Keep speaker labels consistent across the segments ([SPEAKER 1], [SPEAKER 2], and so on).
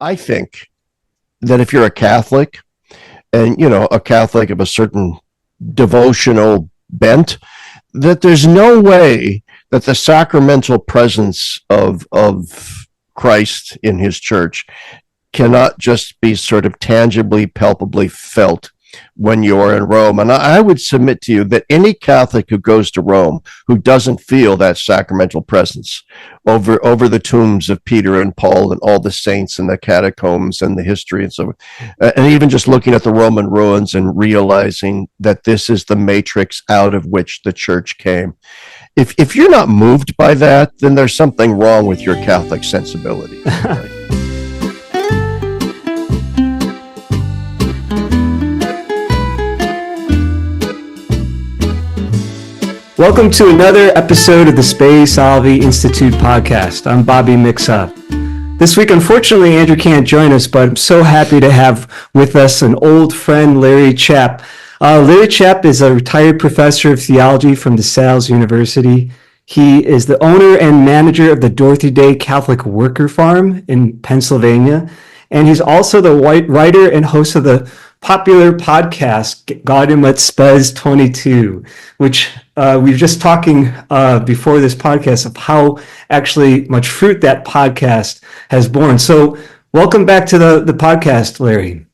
[SPEAKER 1] I think that if you're a Catholic and, a Catholic of a certain devotional bent, that there's no way that the sacramental presence of Christ in his church cannot just be sort of tangibly, palpably felt when you're in Rome. And I would submit to you that any Catholic who goes to Rome who doesn't feel that sacramental presence over the tombs of Peter and Paul and all the saints and the catacombs and the history and so on, and even just looking at the Roman ruins and realizing that this is the matrix out of which the church came. If you're not moved by that, then there's something wrong with your Catholic sensibility.
[SPEAKER 2] Welcome to another episode of the Spe Salvi Institute podcast. I'm Bobby Mixup. This week, unfortunately, Andrew can't join us, but I'm so happy to have with us an old friend, Larry Chapp. Larry Chapp is a retired professor of theology from DeSales University. He is the owner and manager of the Dorothy Day Catholic Worker Farm in Pennsylvania, and he's also the writer and host of the popular podcast Gaudium et Spes 22, which we were just talking before this podcast of how actually much fruit that podcast has borne. So welcome back to the podcast, Larry.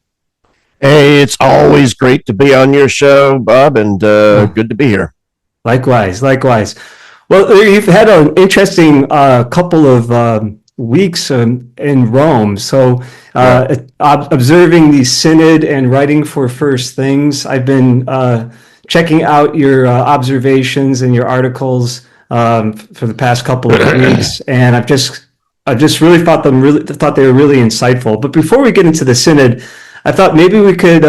[SPEAKER 1] Hey, it's always great to be on your show, Bob, and good to be here.
[SPEAKER 2] Likewise. Well, you've had an interesting couple of weeks in Rome. So observing the Synod and writing for First Things, I've been checking out your observations and your articles for the past couple of weeks, and I've just really thought they were really insightful. But before we get into the Synod, I thought maybe we could,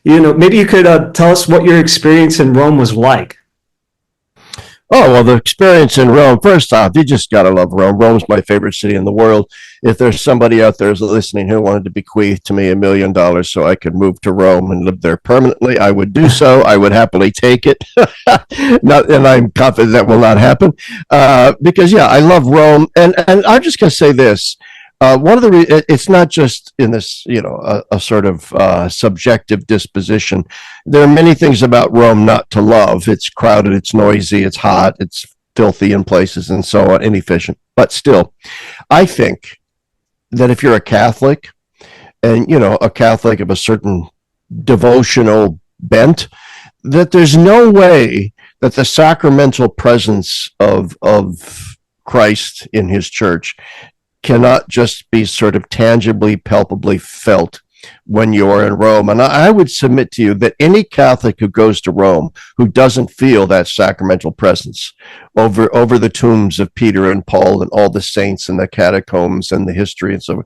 [SPEAKER 2] maybe you could tell us what your experience in Rome was like.
[SPEAKER 1] Oh, well, the experience in Rome, first off, you just got to love Rome. Rome's my favorite city in the world. If there's somebody out there listening who wanted to bequeath to me $1 million so I could move to Rome and live there permanently, I would do so. I would happily take it. And I'm confident that will not happen. Because, I love Rome. And I'm just going to say this. One of the it's not just in this, a sort of subjective disposition. There are many things about Rome not to love. It's crowded, it's noisy, it's hot, it's filthy in places, and so on, inefficient. But still, I think that if you're a Catholic and, a Catholic of a certain devotional bent, that there's no way that the sacramental presence of Christ in his church cannot just be sort of tangibly, palpably felt when you're in Rome. And I would submit to you that any Catholic who goes to Rome who doesn't feel that sacramental presence over the tombs of Peter and Paul and all the saints and the catacombs and the history and so on,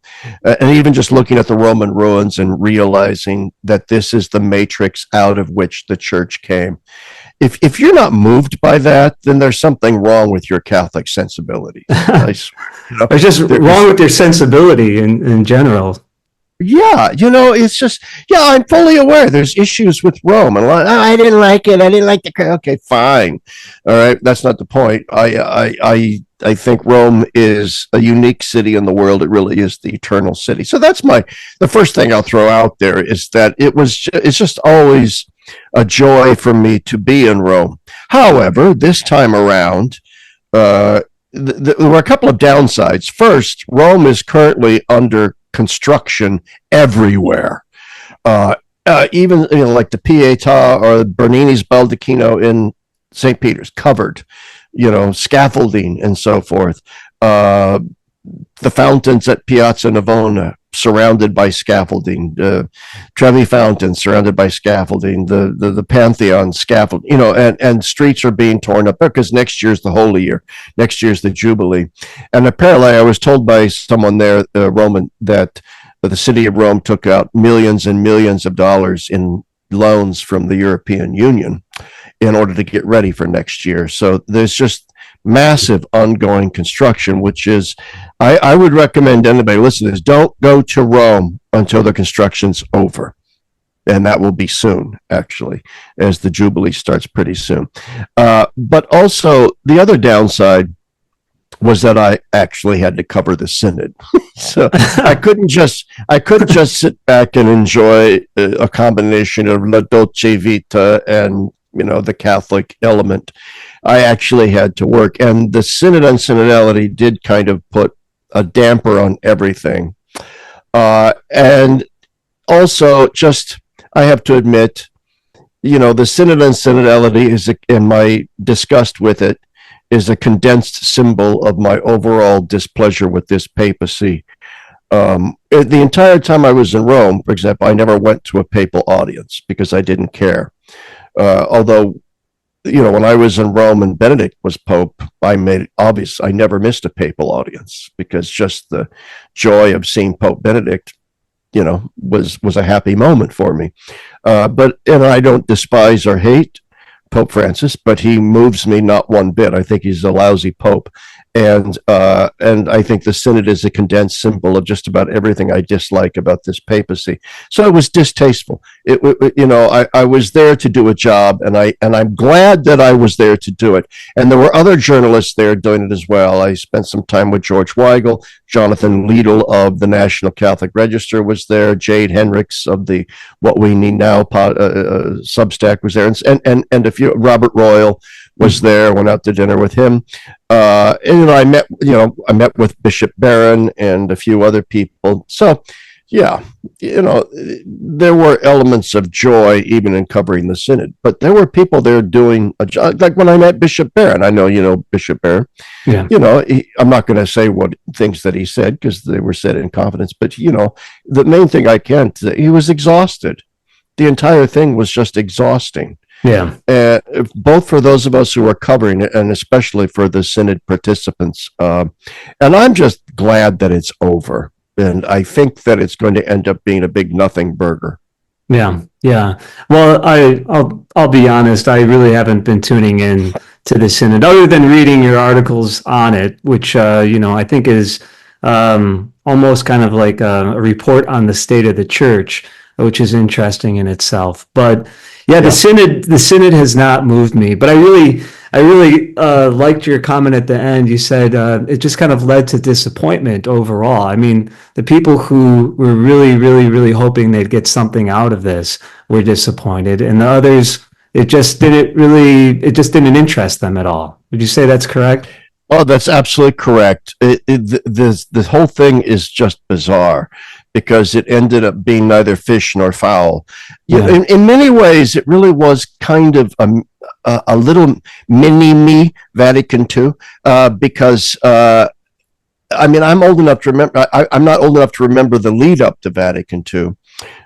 [SPEAKER 1] and even just looking at the Roman ruins and realizing that this is the matrix out of which the church came. If you're not moved by that, then there's something wrong with your Catholic sensibility.
[SPEAKER 2] It's just wrong with your sensibility in general.
[SPEAKER 1] Yeah, it's just, I'm fully aware there's issues with Rome. And I didn't like it. I didn't like okay, fine. All right, that's not the point. I think Rome is a unique city in the world. It really is the eternal city. So that's the first thing I'll throw out there is that it's just always a joy for me to be in Rome. However, this time around, there were a couple of downsides. First, Rome is currently under construction everywhere. Even like the Pietà or Bernini's Baldacchino in St. Peter's, covered, scaffolding and so forth. The fountains at Piazza Navona, surrounded by scaffolding, Trevi Fountain surrounded by scaffolding, the Pantheon scaffold, and streets are being torn up because next year's the Holy Year, next year's the Jubilee. And apparently I was told by someone there, Roman, that the city of Rome took out millions and millions of dollars in loans from the European Union in order to get ready for next year. So there's just massive ongoing construction, which is, I would recommend anybody listening to this, don't go to Rome until the construction's over. And that will be soon, actually, as the Jubilee starts pretty soon. But also, the other downside was that I actually had to cover the synod. So I couldn't just sit back and enjoy a combination of La Dolce Vita and, the Catholic element. I actually had to work, and the Synod on Synodality did kind of put a damper on everything. And also, I have to admit, the Synod on Synodality is, in my disgust with it, is a condensed symbol of my overall displeasure with this papacy. The entire time I was in Rome, for example, I never went to a papal audience because I didn't care. Although, when I was in Rome and Benedict was Pope, I made it obvious I never missed a papal audience, because just the joy of seeing Pope Benedict, was a happy moment for me. But I don't despise or hate Pope Francis, but he moves me not one bit. I think he's a lousy pope, and I think the Synod is a condensed symbol of just about everything I dislike about this papacy. So it was distasteful. I was there to do a job, and I'm glad that I was there to do it. And there were other journalists there doing it as well. I spent some time with George Weigel. Jonathan Liedl of the National Catholic Register was there. Jade Henricks of the What We Need Now Substack was there, and a few. Robert Royal was there. Went out to dinner with him, and I met with Bishop Barron and a few other people. So, yeah, there were elements of joy even in covering the Synod, but there were people there doing a job. Like when I met Bishop Barron, I know Bishop Barron. Yeah. I'm not going to say what things that he said because they were said in confidence, but the main thing I can say, he was exhausted. The entire thing was just exhausting. Yeah. Both for those of us who are covering it and especially for the Synod participants. And I'm just glad that it's over. And I think that it's going to end up being a big nothing burger.
[SPEAKER 2] Yeah. Yeah. Well, I'll be honest. I really haven't been tuning in to the Synod other than reading your articles on it, which, I think is almost kind of like a report on the state of the church, which is interesting in itself. But yeah, the Synod has not moved me, but I really liked your comment at the end. You said it just kind of led to disappointment overall. I mean, the people who were really, really, really hoping they'd get something out of this were disappointed, and the others, it just didn't interest them at all. Would you say that's correct?
[SPEAKER 1] Oh, that's absolutely correct. The whole thing is just bizarre because it ended up being neither fish nor fowl. Yeah. In many ways, it really was kind of a little mini-me Vatican II, because I'm old enough to remember. I'm not old enough to remember the lead up to Vatican II,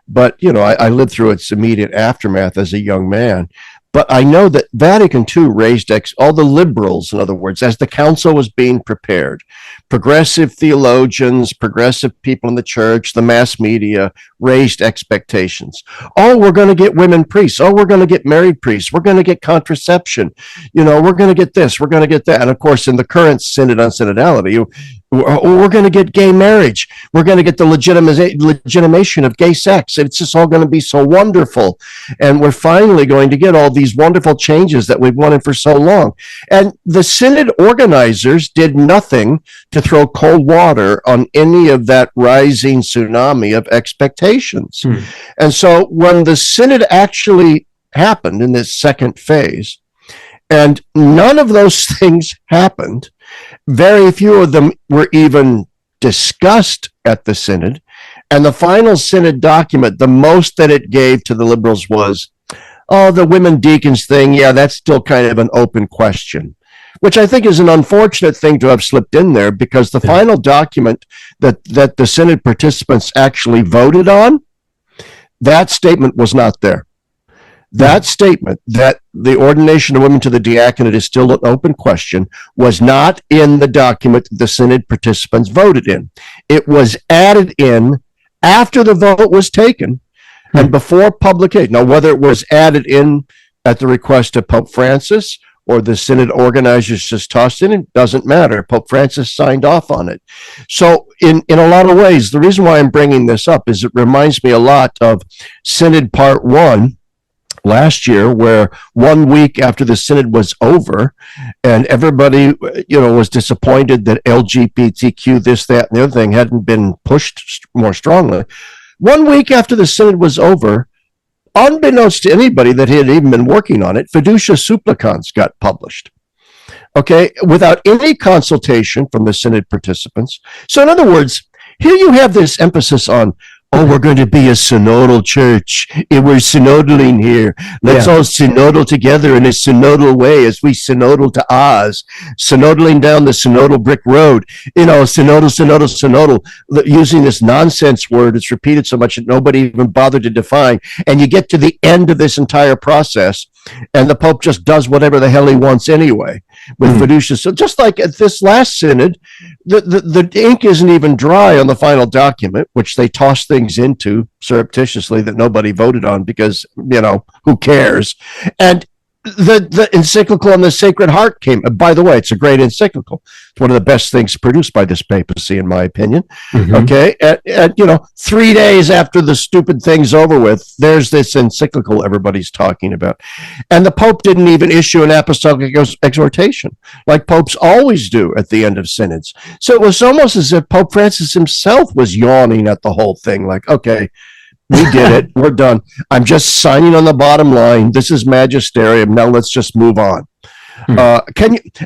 [SPEAKER 1] but I lived through its immediate aftermath as a young man. But I know that Vatican II raised all the liberals, in other words, as the council was being prepared, progressive theologians, progressive people in the church, the mass media raised expectations. Oh, we're going to get women priests. Oh, we're going to get married priests. We're going to get contraception. We're going to get this. We're going to get that. And of course, in the current Synod on Synodality, we're going to get gay marriage. We're going to get the legitimation of gay sex. It's just all going to be so wonderful. And we're finally going to get all these wonderful changes that we've wanted for so long. And the Synod organizers did nothing to throw cold water on any of that rising tsunami of expectations. And so when the Synod actually happened in this second phase, and none of those things happened, very few of them were even discussed at the Synod. And the final Synod document, the most that it gave to the liberals was, oh, the women deacons thing, yeah, that's still kind of an open question, which I think is an unfortunate thing to have slipped in there, because the final document that the Synod participants actually voted on, that statement was not there. That statement that the ordination of women to the diaconate is still an open question was not in the document that the Synod participants voted in. It was added in after the vote was taken and before publication. Now, whether it was added in at the request of Pope Francis or the Synod organizers just tossed it in, doesn't matter. Pope Francis signed off on it. So in a lot of ways, the reason why I'm bringing this up is it reminds me a lot of Synod Part 1, last year, where 1 week after the synod was over and everybody, was disappointed that LGBTQ, this, that, and the other thing hadn't been pushed more strongly. 1 week after the synod was over, unbeknownst to anybody that he had even been working on it, Fiducia Supplicans got published. Okay, without any consultation from the synod participants. So in other words, here you have this emphasis on, we're going to be a synodal church. We're synodaling here. Let's all synodal together in a synodal way as we synodal to Oz, synodaling down the synodal brick road. Synodal, using this nonsense word. It's repeated so much that nobody even bothered to define. And you get to the end of this entire process, and the Pope just does whatever the hell he wants anyway with fiducia. So just like at this last synod, the ink isn't even dry on the final document, which they tossed things into surreptitiously that nobody voted on because, who cares? And the encyclical on the Sacred Heart came. By the way, it's a great encyclical. It's one of the best things produced by this papacy, in my opinion. Okay, and 3 days after the stupid thing's over with, there's this encyclical everybody's talking about, and the Pope didn't even issue an apostolic exhortation like popes always do at the end of synods. So it was almost as if Pope Francis himself was yawning at the whole thing, like, okay, we did it. We're done. I'm just signing on the bottom line. This is magisterium. Now let's just move on.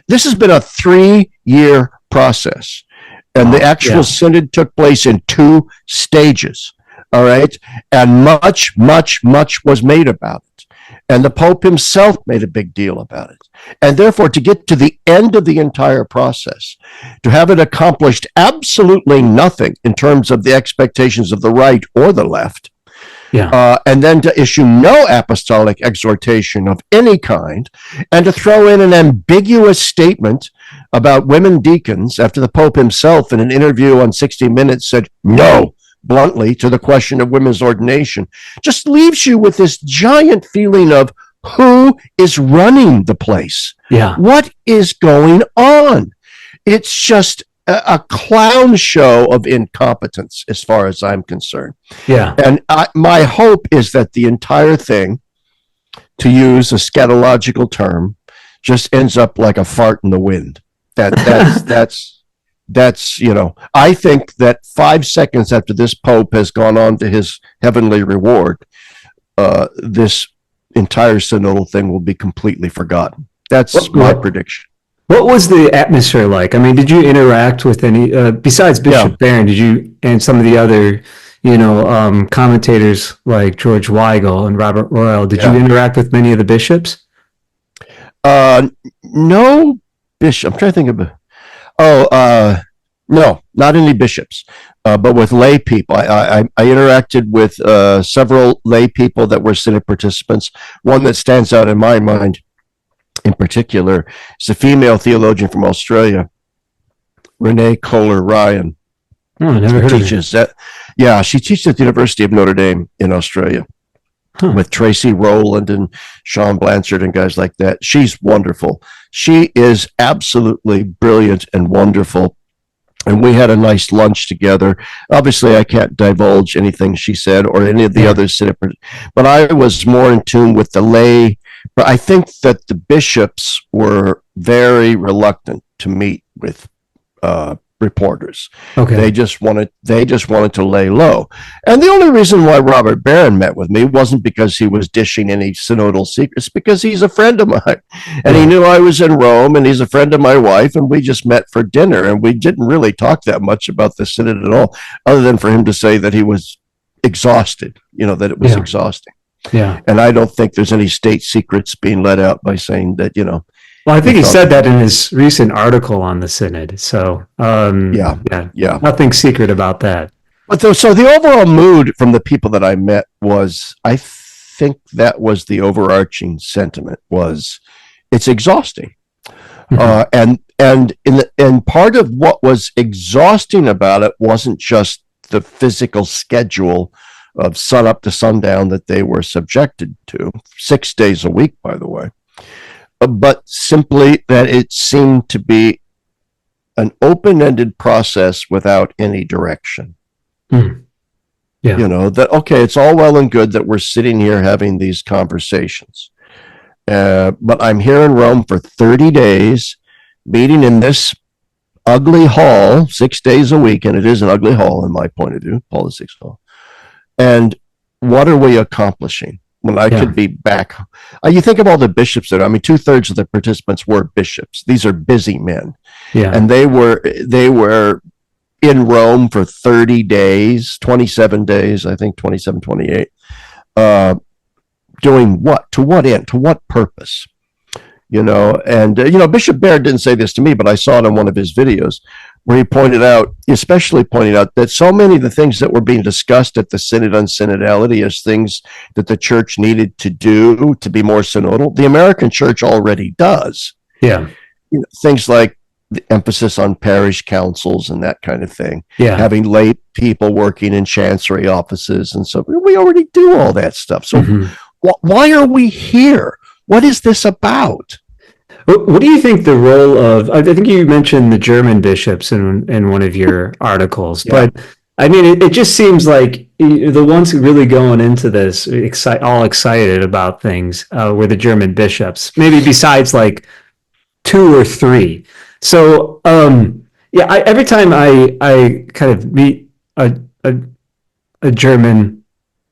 [SPEAKER 1] This has been a 3-year process, and the actual synod took place in 2 stages. All right. And much, much, much was made about it. And the Pope himself made a big deal about it. And therefore, to get to the end of the entire process, to have it accomplished absolutely nothing in terms of the expectations of the right or the left, and then to issue no apostolic exhortation of any kind, and to throw in an ambiguous statement about women deacons after the Pope himself in an interview on 60 Minutes said no, bluntly, to the question of women's ordination, just leaves you with this giant feeling of who is running the place? What is going on? It's just a clown show of incompetence as far as I'm concerned. And my hope is that the entire thing, to use a scatological term, just ends up like a fart in the wind. That's I think that 5 seconds after this Pope has gone on to his heavenly reward, this entire synodal thing will be completely forgotten. That's my prediction.
[SPEAKER 2] What was the atmosphere like? I mean, did you interact with any, besides Bishop Barron, did you, and some of the other, commentators like George Weigel and Robert Royal, did you interact with many of the bishops?
[SPEAKER 1] No bishop. I'm trying to think of no, not any bishops, but with lay people. I interacted with several lay people that were synod participants. One that stands out in my mind in particular is a female theologian from Australia, Renee Kohler-Ryan.
[SPEAKER 2] Oh, I never heard of her.
[SPEAKER 1] Yeah, she teaches at the University of Notre Dame in Australia with Tracy Rowland and Sean Blanchard and guys like that. She's wonderful. She is absolutely brilliant and wonderful. And we had a nice lunch together. Obviously, I can't divulge anything she said or any of the other synod, but I was more in tune with the lay. But I think that the bishops were very reluctant to meet with reporters. They just wanted to lay low. And the only reason why Robert Barron met with me wasn't because he was dishing any synodal secrets, because he's a friend of mine. And he knew I was in Rome, and he's a friend of my wife, and we just met for dinner, and we didn't really talk that much about the synod at all, other than for him to say that he was exhausted, that it was exhausting. And I don't think there's any state secrets being let out by saying that,
[SPEAKER 2] Well, I think he said that in his recent article on the synod. So, nothing secret about that.
[SPEAKER 1] But so the overall mood from the people that I met was, I think that was the overarching sentiment, was it's exhausting. And part of what was exhausting about it wasn't just the physical schedule of sun up to sundown that they were subjected to, 6 days a week, by the way, but simply that it seemed to be an open-ended process without any direction.
[SPEAKER 2] Yeah.
[SPEAKER 1] That, okay, it's all well and good that we're sitting here having these conversations. But I'm here in Rome for 30 days, meeting in this ugly hall 6 days a week, and it is an ugly hall in my point of view, Paul VI Hall. And what are we accomplishing when I could be back? You think of all the bishops that, 2/3 of the participants were bishops. These are busy men.
[SPEAKER 2] Yeah.
[SPEAKER 1] And they were in Rome for 30 days, 27 days, I think 27, 28. Doing what? To what end? To what purpose? And Bishop Baird didn't say this to me, but I saw it in one of his videos where he especially pointed out that so many of the things that were being discussed at the Synod on Synodality as things that the church needed to do to be more synodal, the American church already does.
[SPEAKER 2] Yeah.
[SPEAKER 1] Things like the emphasis on parish councils and that kind of thing.
[SPEAKER 2] Yeah.
[SPEAKER 1] Having lay people working in chancery offices and so we already do all that stuff. So why are we here? What is this about?
[SPEAKER 2] What do you think the role of, I think you mentioned the German bishops in one of your articles, but it just seems like the ones really going into this, all excited about things, were the German bishops, maybe besides like 2 or 3. So, every time I kind of meet a German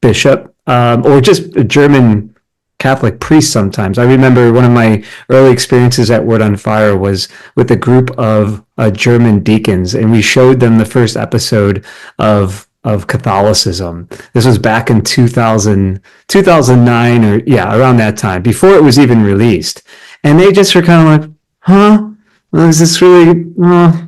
[SPEAKER 2] bishop, or just a German Catholic priest sometimes. I remember one of my early experiences at Word on Fire was with a group of German deacons, and we showed them the first episode of Catholicism. This was back in 2009 or around that time, before it was even released. And they just were kind of like, huh? Well, is this really,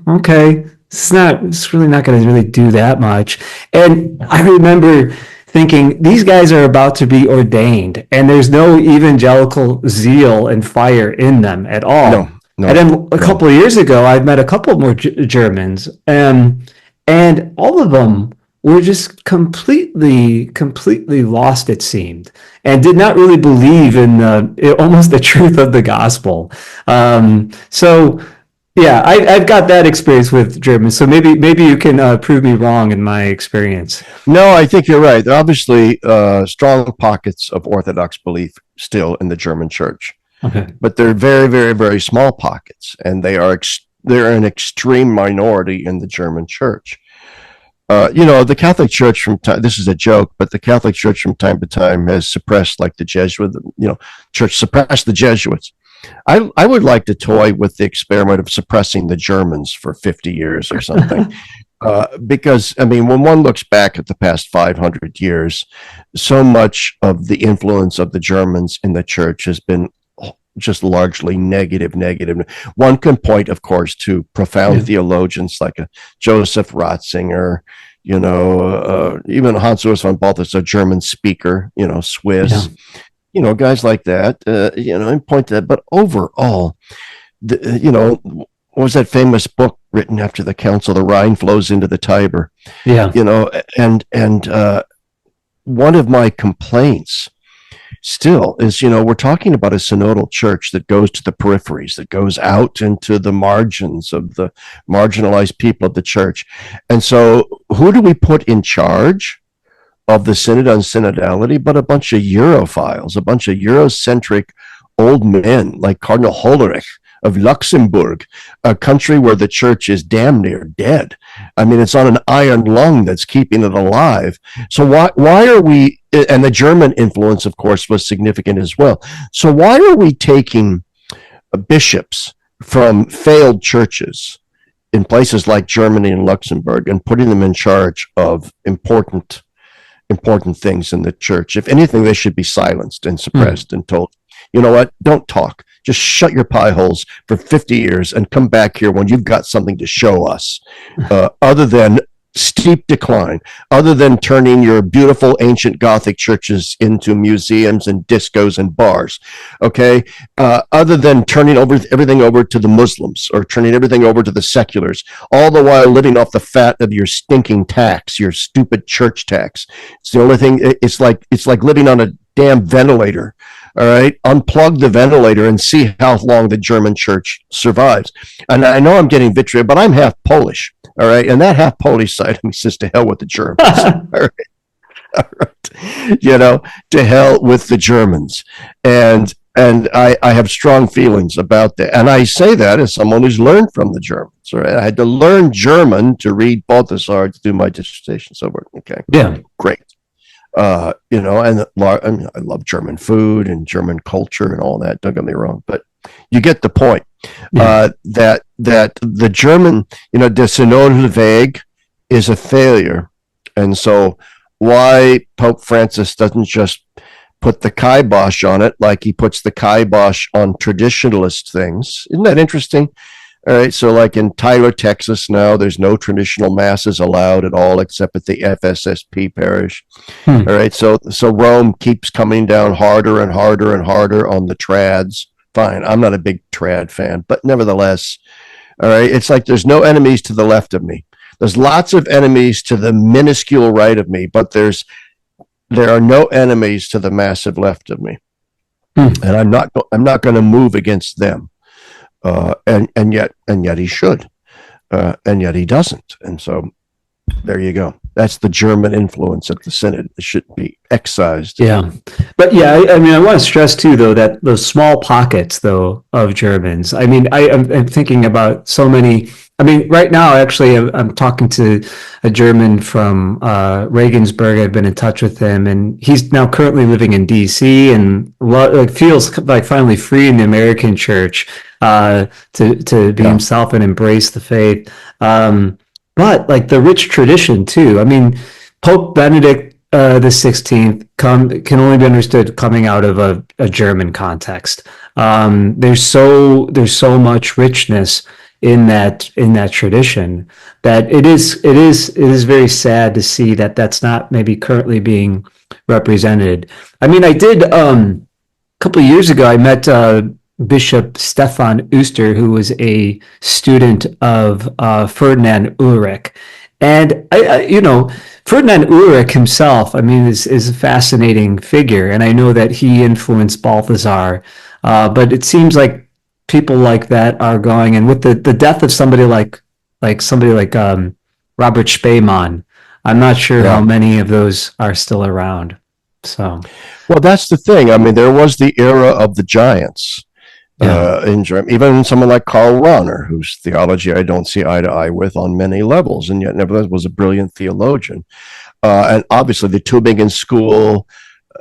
[SPEAKER 2] okay. It's really not going to really do that much. And I remember thinking these guys are about to be ordained and there's no evangelical zeal and fire in them at all. No, and then a couple of years ago, I met a couple more Germans, and all of them were just completely lost, it seemed, and did not really believe in almost the truth of the gospel. I've got that experience with Germans, so maybe you can prove me wrong in my experience.
[SPEAKER 1] No, I think you're right. There are obviously strong pockets of Orthodox belief still in the German church, but they're very, very, very small pockets, and they're an extreme minority in the German church. The Catholic Church this is a joke, but the Catholic Church from time to time has suppressed, like the Jesuits, church suppressed the Jesuits. I would like to toy with the experiment of suppressing the Germans for 50 years or something. Because, when one looks back at the past 500 years, so much of the influence of the Germans in the church has been just largely negative. One can point, of course, to profound theologians like Joseph Ratzinger, even Hans Urs von Balthus, a German speaker, Swiss. Guys like that, and point to that. But overall, what was that famous book written after the council? The Rhine flows into the Tiber. Yeah. And one of my complaints still is, we're talking about a synodal church that goes to the peripheries, that goes out into the margins of the marginalized people of the church. And so who do we put in charge of the Synod on Synodality, but a bunch of Europhiles, a bunch of Eurocentric old men like Cardinal Hollerich of Luxembourg, a country where the church is damn near dead. It's on an iron lung that's keeping it alive. So why are we, and the German influence, of course, was significant as well. So why are we taking bishops from failed churches in places like Germany and Luxembourg and putting them in charge of important things in the church? If anything, they should be silenced and suppressed and told, you know what, don't talk. Just shut your pie holes for 50 years and come back here when you've got something to show us, other than steep decline, other than turning your beautiful ancient Gothic churches into museums and discos and bars, okay? Other than turning everything over to the Muslims or turning everything over to the seculars, all the while living off the fat of your stinking tax, your stupid church tax. It's the only thing. It's like living on a damn ventilator. All right, unplug the ventilator and see how long the German church survives. And I know I'm getting vitriol, but I'm half Polish. All right, and that half Polish side of me says to hell with the Germans. All right. To hell with the Germans. And I have strong feelings about that. And I say that as someone who's learned from the Germans. Right? I had to learn German to read Balthasar to do my dissertation. So, okay.
[SPEAKER 2] Yeah.
[SPEAKER 1] Great. And I mean, I love German food and German culture and all that. Don't get me wrong, but you get the point. Yeah. That the German, the Synodality is a failure, and so why Pope Francis doesn't just put the kibosh on it like he puts the kibosh on traditionalist things? Isn't that interesting? All right, so like in Tyler, Texas now, there's no traditional masses allowed at all except at the FSSP parish. All right, so Rome keeps coming down harder and harder and harder on the trads. Fine, I'm not a big trad fan, but nevertheless, all right, it's like there's no enemies to the left of me. There's lots of enemies to the minuscule right of me, but there are no enemies to the massive left of me, and I'm not going to move against them. And yet he should, and yet he doesn't. And so there you go. That's the German influence at the Synod. It should be excised.
[SPEAKER 2] Yeah, but yeah, I mean, I want to stress too, though, that those small pockets, though, of Germans. I mean, I'm thinking about so many. I mean, right now, actually, I'm talking to a German from Regensburg. I've been in touch with him, and he's now currently living in D.C. and feels like finally free in the American church to be himself and embrace the faith. But like the rich tradition too. I mean, Pope Benedict the 16th can only be understood coming out of a German context. There's so much richness in that tradition that it is very sad to see that that's not maybe currently being represented. I mean, I did a couple of years ago, I met Bishop Stefan Uster, who was a student of Ferdinand Ulrich. And Ferdinand Ulrich himself, I mean, is a fascinating figure. And I know that he influenced Balthasar, but it seems like people like that are going, and with the death of somebody like Robert Spemann, I'm not sure how many of those are still around. So,
[SPEAKER 1] well, that's the thing. I mean, there was the era of the giants. In Germany, even someone like Karl Rahner, whose theology I don't see eye to eye with on many levels, and yet nevertheless was a brilliant theologian. And obviously the Tübingen School,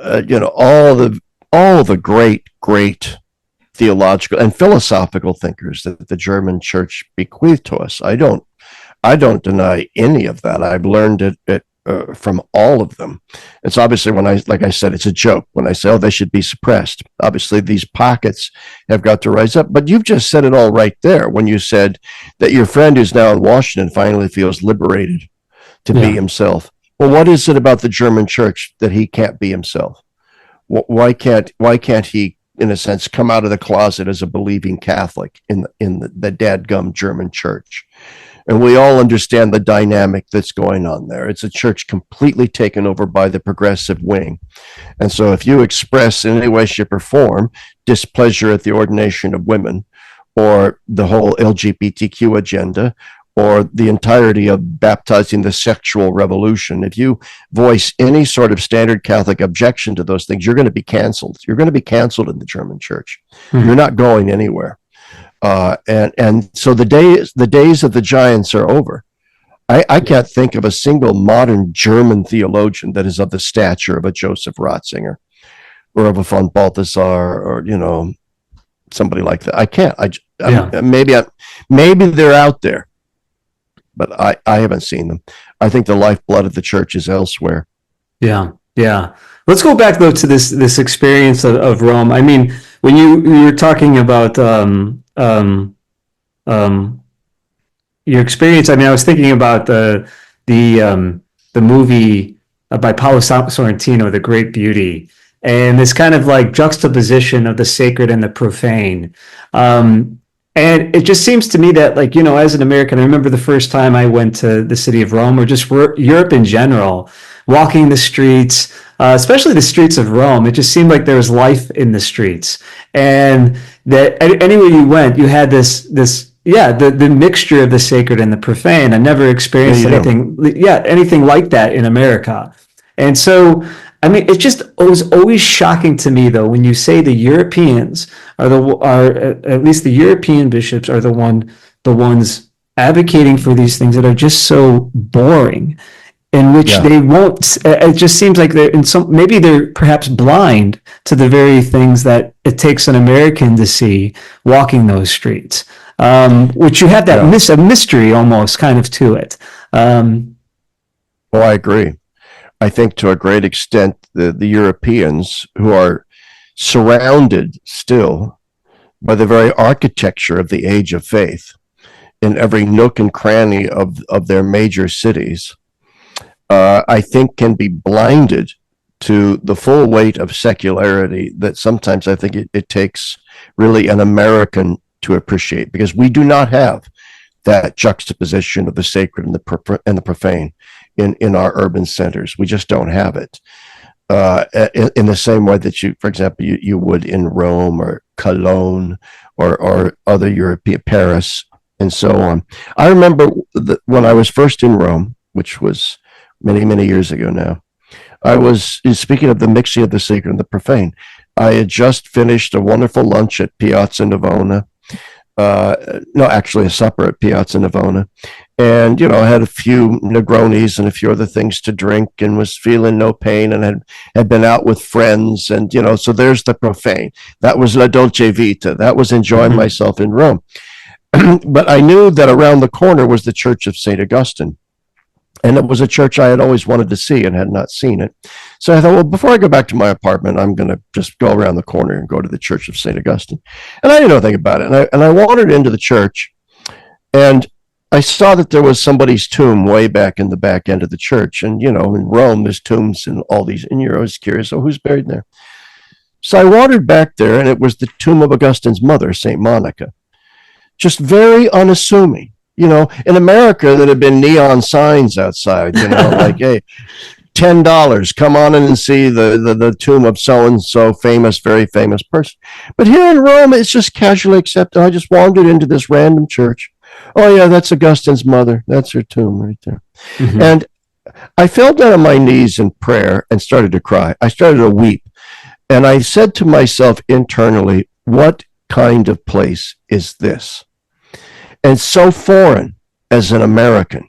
[SPEAKER 1] all the great theological and philosophical thinkers that the German Church bequeathed to us. I don't deny any of that. I've learned it from all of them. It's obviously like I said, it's a joke when I say, they should be suppressed. Obviously, these pockets have got to rise up. But you've just said it all right there when you said that your friend who's now in Washington finally feels liberated to be himself. Well, what is it about the German Church that he can't be himself? Why can't he, in a sense, come out of the closet as a believing Catholic in the dadgum German Church? And we all understand the dynamic that's going on there. It's a church completely taken over by the progressive wing. And so if you express in any way, shape, or form displeasure at the ordination of women or the whole LGBTQ agenda or the entirety of baptizing the sexual revolution, if you voice any sort of standard Catholic objection to those things, you're going to be canceled. You're going to be canceled in the German church. You're not going anywhere. And so the days of the giants are over. I can't think of a single modern German theologian that is of the stature of a Joseph Ratzinger or of a von Balthasar or somebody like that. I can't. Maybe they're out there, but I haven't seen them. I think the lifeblood of the church is elsewhere.
[SPEAKER 2] Yeah. Let's go back though to this experience of Rome. I mean, when you were talking about your experience, I mean, I was thinking about the movie by Paolo Sorrentino, The Great Beauty, and this kind of like juxtaposition of the sacred and the profane. And it just seems to me that, like, as an American, I remember the first time I went to the city of Rome, or just Europe in general, walking the streets, especially the streets of Rome. It just seemed like there was life in the streets, and that anywhere you went, you had the mixture of the sacred and the profane. I never experienced anything like that in America. And so, I mean, it was always shocking to me, though, when you say the Europeans are at least the European bishops are the ones advocating for these things that are just so boring, in which
[SPEAKER 1] Yeah.
[SPEAKER 2] they won't. It just seems like maybe they're perhaps blind to the very things that it takes an American to see walking those streets. Which you have that
[SPEAKER 1] Yeah.
[SPEAKER 2] a mystery almost kind of to it.
[SPEAKER 1] Oh, I agree. I think to a great extent, the Europeans who are surrounded still by the very architecture of the age of faith in every nook and cranny of their major cities, I think can be blinded to the full weight of secularity that sometimes I think it takes really an American to appreciate, because we do not have that juxtaposition of the sacred and the profane in our urban centers. We just don't have it in the same way that for example, you would in Rome or Cologne or other European, Paris, and so on. I remember when I was first in Rome, which was many, many years ago now. I was, speaking of the mixing of the sacred and the profane, I had just finished a wonderful lunch at Piazza Navona. No, actually a supper at Piazza Navona. And, I had a few Negronis and a few other things to drink and was feeling no pain and had been out with friends. And, so there's the profane. That was La Dolce Vita. That was enjoying myself in Rome. But I knew that around the corner was the Church of St. Augustine. And it was a church I had always wanted to see and had not seen it. So I thought, well, before I go back to my apartment, I'm going to just go around the corner and go to the Church of St. Augustine. And I didn't know anything about it. And I wandered into the church, and I saw that there was somebody's tomb way back in the back end of the church. And, in Rome, there's tombs and all these, and you're always curious, oh, who's buried there? So I wandered back there, and it was the tomb of Augustine's mother, St. Monica. Just very unassuming. In America, there had been neon signs outside, like, hey, $10, come on in and see the tomb of so-and-so famous, very famous person. But here in Rome, it's just casually accepted. I just wandered into this random church. Oh, yeah, that's Augustine's mother. That's her tomb right there. Mm-hmm. And I fell down on my knees in prayer and started to cry. I started to weep. And I said to myself internally, what kind of place is this? And so foreign as an American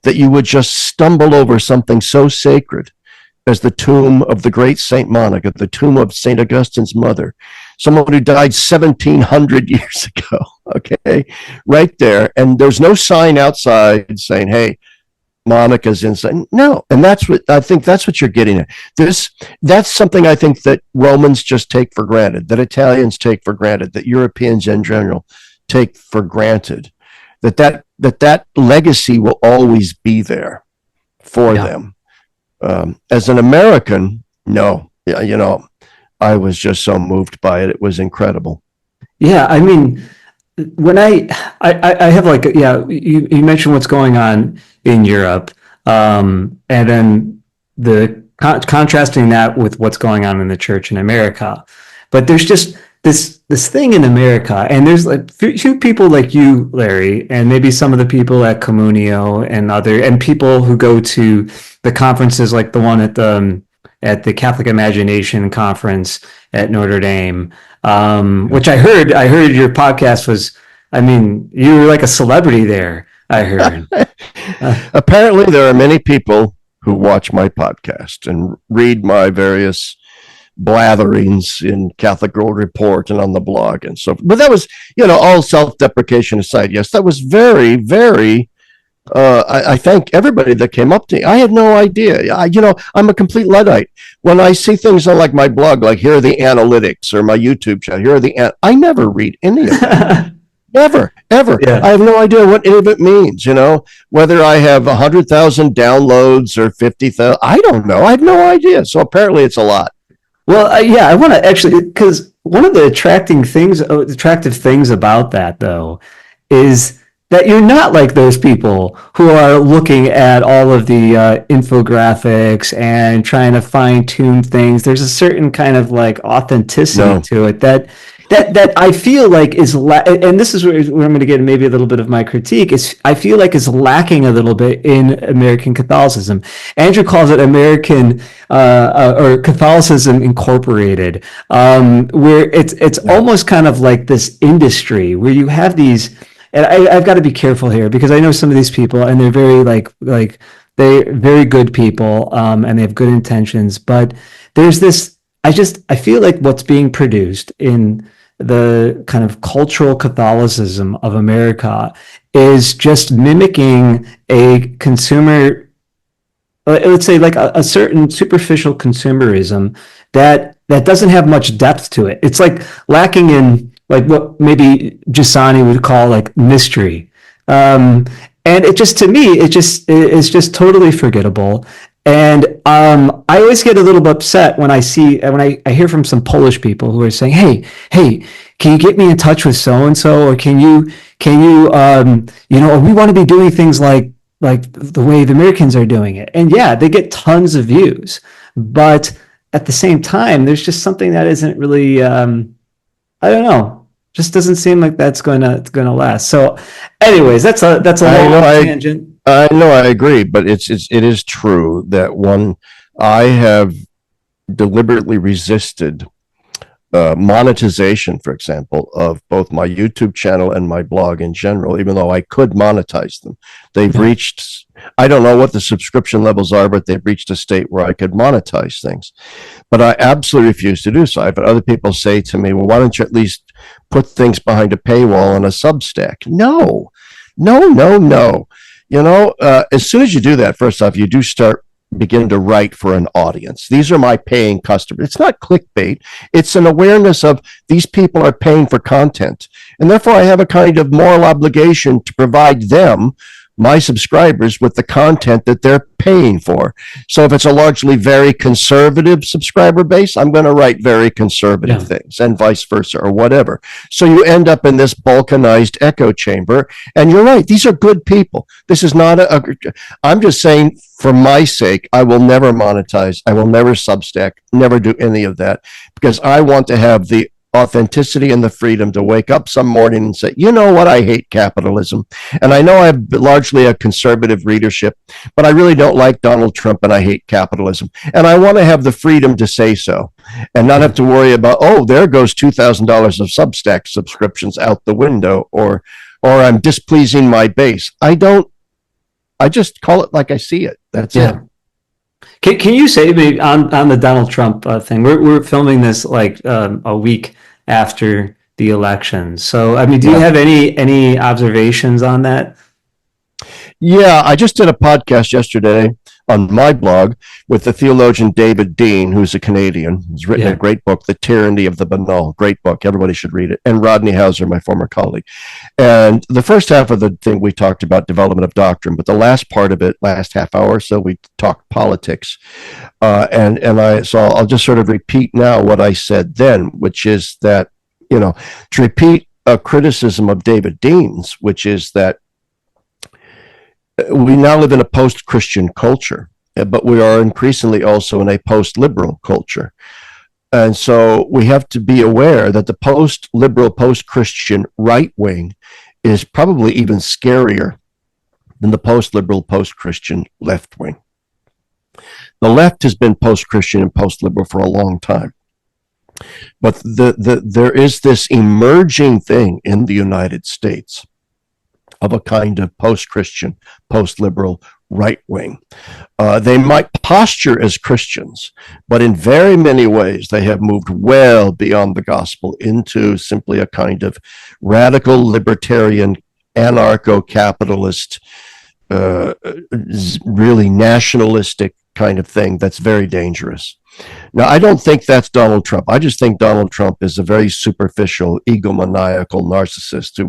[SPEAKER 1] that you would just stumble over something so sacred as the tomb of the great Saint Monica, the tomb of Saint Augustine's mother, someone who died 1,700 years ago, okay, right there. And there's no sign outside saying, hey, Monica's inside. No. And that's what you're getting at. That's something I think that Romans just take for granted, that Italians take for granted, that Europeans in general take for granted, that legacy will always be there for them. As an American, no, I was just so moved by it. It was incredible.
[SPEAKER 2] Yeah, I mean, when I have you mentioned what's going on in Europe, and then the contrasting that with what's going on in the church in America, but there's just this thing in America, and there's like few people like you, Larry, and maybe some of the people at Communio and people who go to the conferences like the one at the Catholic Imagination Conference at Notre Dame, which I heard your podcast was, I mean, you were like a celebrity there, I heard.
[SPEAKER 1] Apparently there are many people who watch my podcast and read my various blatherings in Catholic World Report and on the blog and so forth. But that was, all self-deprecation aside, yes, that was very, very, I thank everybody that came up to me. I had no idea. I'm a complete Luddite. When I see things on like my blog, like here are the analytics, or my YouTube channel, I never read any of that. Never, ever. Yeah. I have no idea what any of it means, whether I have 100,000 downloads or 50,000. I don't know. I have no idea. So apparently it's a lot.
[SPEAKER 2] Well, I want to actually, because one of the attractive things about that, though, is that you're not like those people who are looking at all of the infographics and trying to fine tune things. There's a certain kind of like authenticity to it that that I feel like is and this is where I'm going to get maybe a little bit of my critique, is I feel like is lacking a little bit in American Catholicism. Andrew calls it American or Catholicism Incorporated, where it's almost kind of like this industry where you have these, and I've got to be careful here because I know some of these people and they're very like they're very good people, and they have good intentions, but there's this. I feel like what's being produced in the kind of cultural Catholicism of America is just mimicking a consumer, let's say like a certain superficial consumerism that doesn't have much depth to it. It's like lacking in like what maybe Giussani would call like mystery. And it just, to me, it's just totally forgettable. And I always get a little bit upset when I hear from some Polish people who are saying, hey, can you get me in touch with so and so, or can you or we want to be doing things like the way the Americans are doing it. And yeah, they get tons of views, but at the same time, there's just something that isn't really, I don't know. Just doesn't seem like that's gonna last. So, anyways, that's a long tangent.
[SPEAKER 1] I know, I agree, but it is true that I have deliberately resisted monetization, for example, of both my YouTube channel and my blog in general, even though I could monetize them. They've reached, I don't know what the subscription levels are, but they've reached a state where I could monetize things. But I absolutely refuse to do so. I've had other people say to me, well, why don't you at least put things behind a paywall on a Substack? No. As soon as you do that, first off, you do begin to write for an audience. These are my paying customers. It's not clickbait. It's an awareness of these people are paying for content. And therefore, I have a kind of moral obligation to provide them, my subscribers, with the content that they're paying for. So if it's a largely very conservative subscriber base, I'm going to write very conservative things, and vice versa, or whatever. So you end up in this balkanized echo chamber. And you're right, these are good people. This is not I'm just saying, for my sake, I will never monetize. I will never Substack, never do any of that, because I want to have the authenticity and the freedom to wake up some morning and say, you know what, I hate capitalism. And I know I have largely a conservative readership, but I really don't like Donald Trump and I hate capitalism. And I want to have the freedom to say so and not have to worry about, oh, there goes $2,000 of Substack subscriptions out the window, or I'm displeasing my base. I just call it like I see it. That's it.
[SPEAKER 2] Can you say, maybe on the Donald Trump thing? We're filming this like a week after the election. So, I mean, do you have any observations on that?
[SPEAKER 1] Yeah, I just did a podcast yesterday on my blog with the theologian David Dean, who's a Canadian. He's written a great book, The Tyranny of the Banal. Great book. Everybody should read it. And Rodney Hauser, my former colleague. And the first half of the thing, we talked about development of doctrine, but the last part of it, last half hour or so, we talked politics. So I'll just sort of repeat now what I said then, which is that, to repeat a criticism of David Dean's, which is that we now live in a post-Christian culture, but we are increasingly also in a post-liberal culture. And so we have to be aware that the post-liberal, post-Christian right wing is probably even scarier than the post-liberal, post-Christian left wing. The left has been post-Christian and post-liberal for a long time. But there is this emerging thing in the United States of a kind of post-Christian, post-liberal right wing. They might posture as Christians, but in very many ways they have moved well beyond the gospel into simply a kind of radical libertarian, anarcho-capitalist, really nationalistic kind of thing that's very dangerous. Now, I don't think that's Donald Trump. I just think Donald Trump is a very superficial, egomaniacal narcissist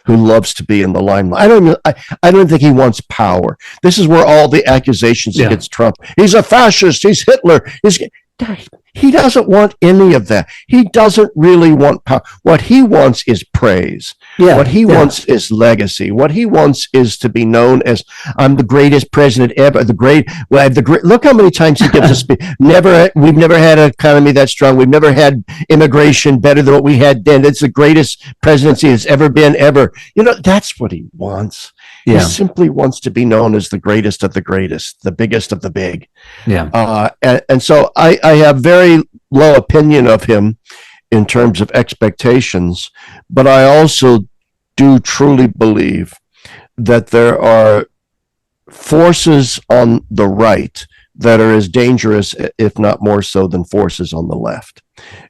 [SPEAKER 1] who loves to be in the limelight. I don't think he wants power. This is where all the accusations against Trump. He's a fascist. He's Hitler. He doesn't want any of that. He doesn't really want power. What he wants is praise. What
[SPEAKER 2] Yeah,
[SPEAKER 1] he
[SPEAKER 2] yeah.
[SPEAKER 1] wants is legacy. What he wants is to be known as, I'm the greatest president ever. Look how many times he gives us. We've never had an economy that strong. We've never had immigration better than what we had then. It's the greatest presidency has ever been ever. That's what he wants. He
[SPEAKER 2] Yeah,
[SPEAKER 1] simply wants to be known as the greatest of the greatest, the biggest of the big.
[SPEAKER 2] yeah.
[SPEAKER 1] And so I have very low opinion of him in terms of expectations, but I also do truly believe that there are forces on the right that are as dangerous, if not more so, than forces on the left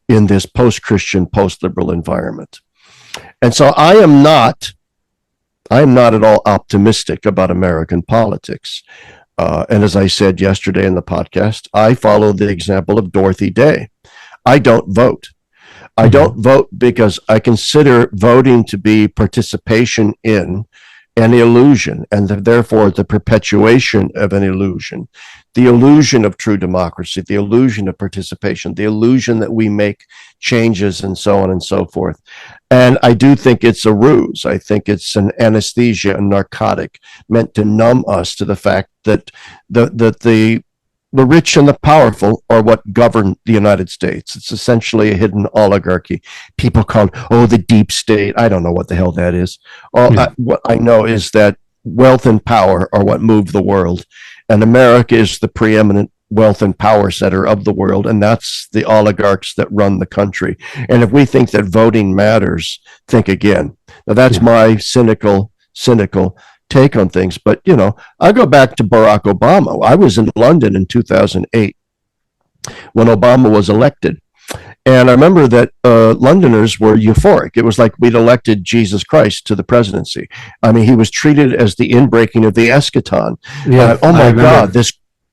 [SPEAKER 1] in this post-Christian, post-liberal environment. And so I am not at all optimistic about American politics. And as I said yesterday in the podcast, I follow the example of Dorothy Day. I don't vote. I don't vote because I consider voting to be participation in an illusion, and therefore the perpetuation of an illusion, the illusion of true democracy, the illusion of participation, the illusion that we make changes, and so on and so forth. And I do think it's a ruse. I think it's an anesthesia, a narcotic meant to numb us to the fact that the rich and the powerful are what govern the United States. It's essentially a hidden oligarchy. People call it, the deep state. I don't know what the hell that is. What I know is that wealth and power are what move the world. And America is the preeminent wealth and power center of the world. And that's the oligarchs that run the country. And if we think that voting matters, think again. Now, that's my cynical take on things. But, I go back to Barack Obama. I was in London in 2008 when Obama was elected. And I remember that Londoners were euphoric. It was like we'd elected Jesus Christ to the presidency. I mean, he was treated as the inbreaking of the eschaton.
[SPEAKER 2] Yeah,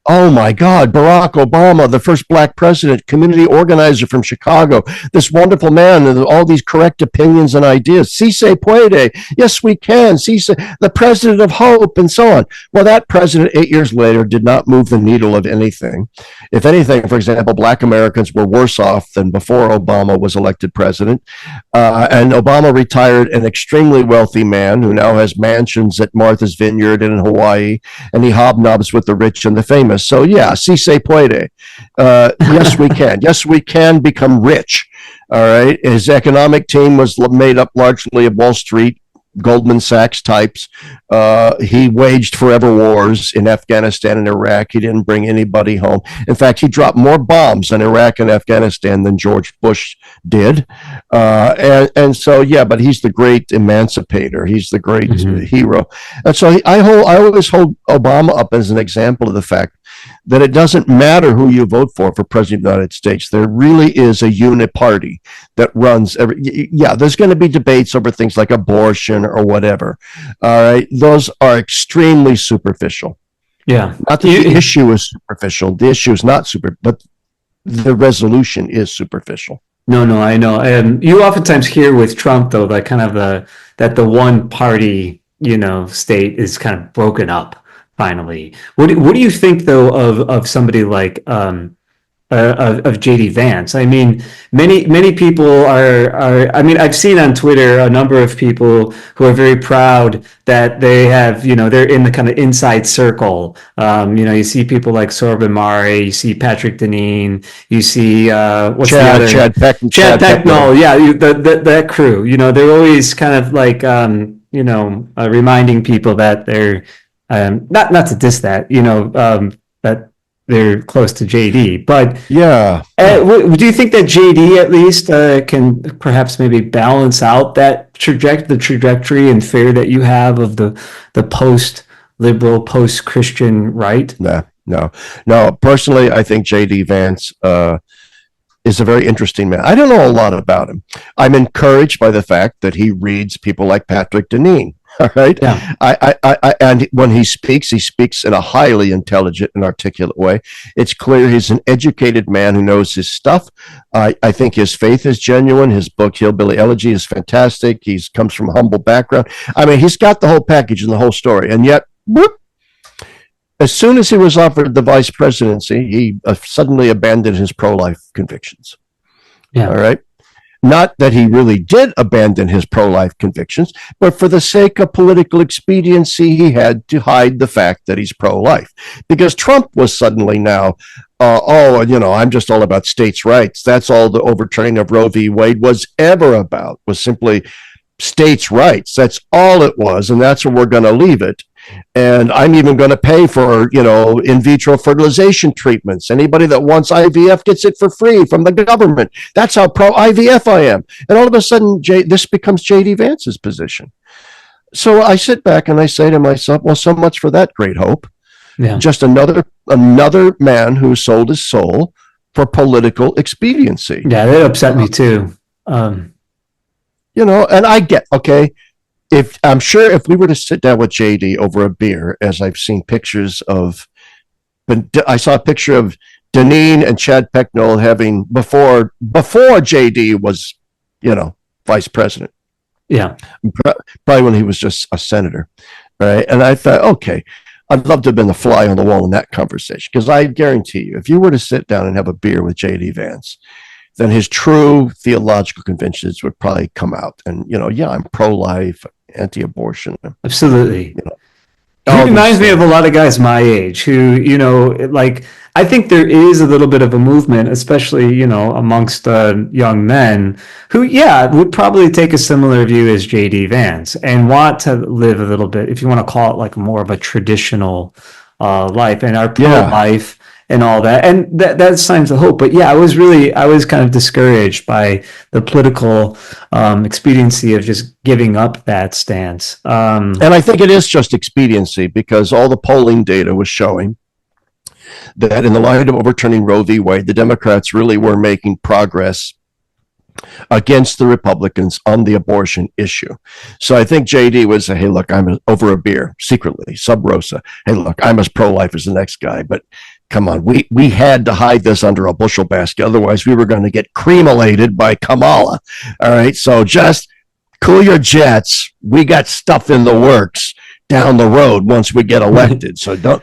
[SPEAKER 1] Oh my God, Barack Obama, the first black president, community organizer from Chicago, this wonderful man with all these correct opinions and ideas. Si se puede. Yes, we can. The president of hope, and so on. Well, that president 8 years later did not move the needle of anything. If anything, for example, black Americans were worse off than before Obama was elected president. And Obama retired an extremely wealthy man who now has mansions at Martha's Vineyard and in Hawaii, and he hobnobs with the rich and the famous. So yeah, si se puede. Yes, we can. Yes, we can become rich. All right. His economic team was made up largely of Wall Street, Goldman Sachs types. He waged forever wars in Afghanistan and Iraq. He didn't bring anybody home. In fact, he dropped more bombs in Iraq and Afghanistan than George Bush did. And so, yeah, but he's the great emancipator. He's the great hero. And so I always hold Obama up as an example of the fact that it doesn't matter who you vote for president of the United States. There really is a uniparty that runs there's going to be debates over things like abortion or whatever. All right. Those are extremely superficial.
[SPEAKER 2] Yeah.
[SPEAKER 1] Not that the issue is superficial. The issue is not but the resolution is superficial.
[SPEAKER 2] No, I know. And you oftentimes hear with Trump, though, that kind of that the one party, state is kind of broken up. Finally, what do you think though of somebody like of JD Vance? I mean, many people are. I mean, I've seen on Twitter a number of people who are very proud that they have, they're in the kind of inside circle. You see people like Sorba Mare, you see Patrick Deneen, you see what's the other? Chad Pecknold. Yeah, that crew. They're always kind of like reminding people that they're. Not to diss that, that they're close to JD, but
[SPEAKER 1] yeah.
[SPEAKER 2] Do you think that JD at least can perhaps maybe balance out that trajectory and fear that you have of the post-liberal, post-Christian right?
[SPEAKER 1] No. Personally, I think JD Vance is a very interesting man. I don't know a lot about him. I'm encouraged by the fact that he reads people like Patrick Deneen. All right.
[SPEAKER 2] Yeah.
[SPEAKER 1] And when he speaks in a highly intelligent and articulate way. It's clear he's an educated man who knows his stuff. I think his faith is genuine. His book, Hillbilly Elegy, is fantastic. He comes from a humble background. I mean, he's got the whole package and the whole story. And yet, as soon as he was offered the vice presidency, he suddenly abandoned his pro-life convictions.
[SPEAKER 2] Yeah.
[SPEAKER 1] All right. Not that he really did abandon his pro-life convictions, but for the sake of political expediency, he had to hide the fact that he's pro-life. Because Trump was suddenly now, I'm just all about states' rights. That's all the overturning of Roe v. Wade was ever about, was simply states' rights. That's all it was, and that's where we're going to leave it. And I'm even going to pay for, in vitro fertilization treatments. Anybody that wants IVF gets it for free from the government. That's how pro IVF I am. And all of a sudden, this becomes J.D. Vance's position. So I sit back and I say to myself, well, so much for that great hope. Yeah. Just another man who sold his soul for political expediency.
[SPEAKER 2] Yeah, that upset me too.
[SPEAKER 1] And I get, okay, I'm sure if we were to sit down with JD over a beer, as I've seen pictures of, I saw a picture of Deneen and Chad Pecknold having before JD was, vice president.
[SPEAKER 2] Yeah.
[SPEAKER 1] Probably when he was just a senator. Right. And I thought, okay, I'd love to have been the fly on the wall in that conversation, because I guarantee you, if you were to sit down and have a beer with JD Vance, then his true theological convictions would probably come out. And, I'm pro-life, anti-abortion.
[SPEAKER 2] Absolutely. He reminds me of a lot of guys my age who, I think there is a little bit of a movement, especially, amongst young men who, would probably take a similar view as J.D. Vance and want to live a little bit, if you want to call it like more of a traditional life, and are pro-life and all that. And that's signs of hope. But I was kind of discouraged by the political expediency of just giving up that stance.
[SPEAKER 1] And I think it is just expediency, because all the polling data was showing that in the light of overturning Roe v. Wade, the Democrats really were making progress against the Republicans on the abortion issue. So I think JD would say, hey, look, I'm over a beer, secretly, sub rosa. Hey, look, I'm as pro-life as the next guy, but come on, we had to hide this under a bushel basket. Otherwise, we were going to get cream-elated by Kamala. All right, so just cool your jets. We got stuff in the works down the road once we get elected. So don't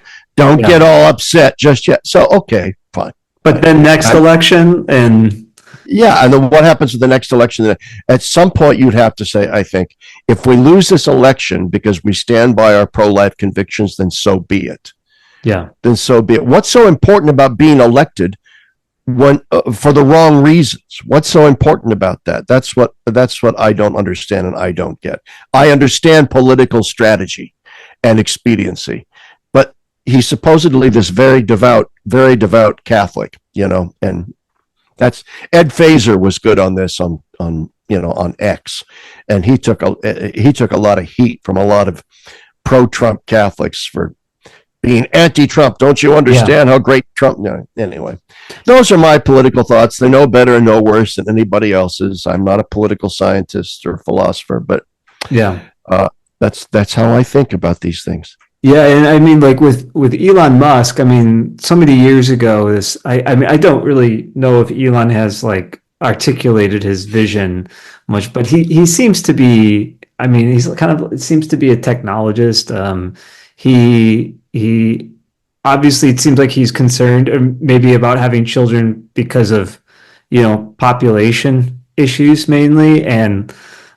[SPEAKER 1] get all upset just yet. So, okay, fine.
[SPEAKER 2] But then next election and...
[SPEAKER 1] Yeah, and then what happens with the next election? At some point, you'd have to say, I think, if we lose this election because we stand by our pro-life convictions, then so be it.
[SPEAKER 2] Yeah.
[SPEAKER 1] Then so be it. What's so important about being elected when for the wrong reasons? What's so important about that? That's what I don't understand and I don't get. I understand political strategy and expediency, but he's supposedly this very devout Catholic, and that's Ed Fazer was good on this on X, and he took a lot of heat from a lot of pro-Trump Catholics for being anti-Trump. Don't you understand how great Trump? No, anyway, those are my political thoughts. They're no better and no worse than anybody else's. I'm not a political scientist or philosopher, but that's how I think about these things.
[SPEAKER 2] Yeah, and I mean, like with Elon Musk, I mean, so many years ago, I don't really know if Elon has like articulated his vision much, but he seems to be, I mean, he's kind of, it seems to be a technologist. He obviously, it seems like he's concerned maybe about having children because of, population issues mainly and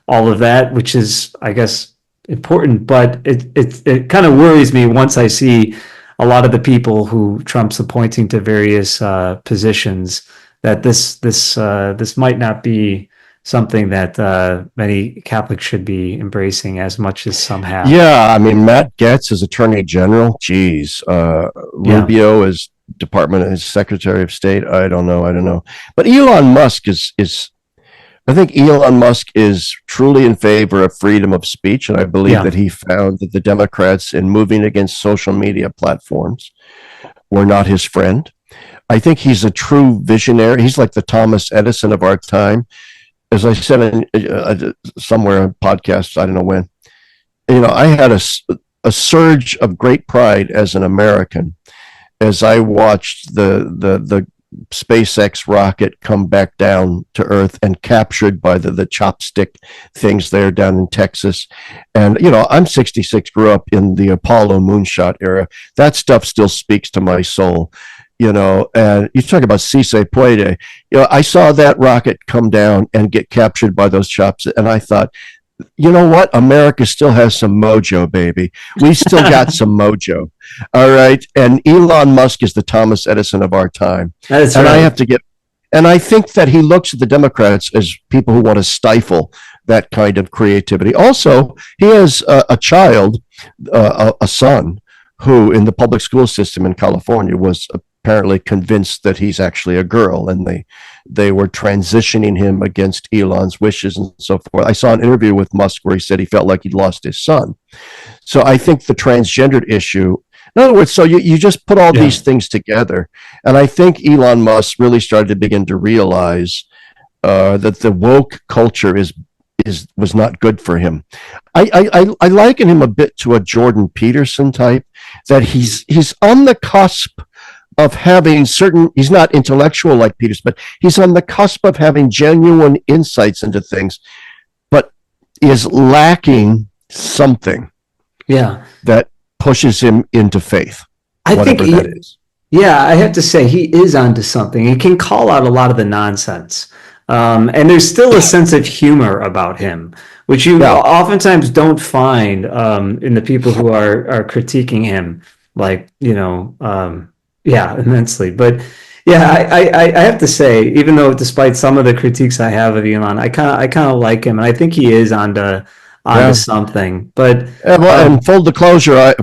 [SPEAKER 2] all of that, which is, I guess, important, but it kind of worries me once I see a lot of the people who Trump's appointing to various positions that this might not be something that many Catholics should be embracing as much as some have.
[SPEAKER 1] Yeah, I mean, Matt Gaetz is Attorney General. Geez, Rubio is Secretary of State. I don't know. But Elon Musk I think Elon Musk is truly in favor of freedom of speech, and I believe that he found that the Democrats, in moving against social media platforms, were not his friend. I think he's a true visionary. He's like the Thomas Edison of our time. As I said somewhere on podcasts, I don't know when, I had a surge of great pride as an American as I watched the SpaceX rocket come back down to Earth and captured by the chopstick things there down in Texas. And, I'm 66, grew up in the Apollo moonshot era. That stuff still speaks to my soul. and you talk about si se puede. I saw that rocket come down and get captured by those chops, and I thought, you know what? America still has some mojo, baby. We still got some mojo. All right. And Elon Musk is the Thomas Edison of our time.
[SPEAKER 2] That's
[SPEAKER 1] and
[SPEAKER 2] right.
[SPEAKER 1] And I think that he looks at the Democrats as people who want to stifle that kind of creativity. Also, he has a child, a son, who in the public school system in California was apparently convinced that he's actually a girl, and they were transitioning him against Elon's wishes and so forth. I saw an interview with Musk where he said he felt like he'd lost his son. So I think the transgendered issue, in other words, so you just put all these things together, and I think Elon Musk really started to begin to realize that the woke culture was not good for him. I liken him a bit to a Jordan Peterson type, that he's on the cusp of having he's not intellectual like Peterson, but he's on the cusp of having genuine insights into things, but is lacking something that pushes him into faith.
[SPEAKER 2] I think
[SPEAKER 1] that is.
[SPEAKER 2] Yeah, I have to say he is onto something. He can call out a lot of the nonsense. And there's still a sense of humor about him, which you oftentimes don't find in the people who are critiquing him, immensely. But I have to say, even though despite some of the critiques I have of Elon, I kind of like him, and I think he is onto something. But
[SPEAKER 1] and full disclosure,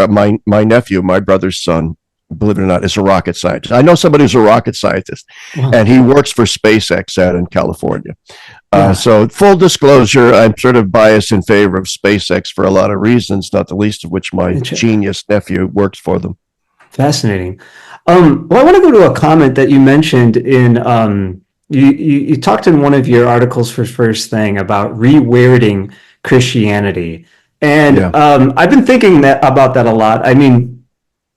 [SPEAKER 1] my nephew, my brother's son, believe it or not, is a rocket scientist. I know somebody who's a rocket scientist, and he works for SpaceX out in California. So full disclosure, I'm sort of biased in favor of SpaceX for a lot of reasons, not the least of which my genius nephew works for them.
[SPEAKER 2] Fascinating. Well, I want to go to a comment that you mentioned in, you talked in one of your articles for First Thing about re-weirding Christianity. And I've been thinking about that a lot. I mean,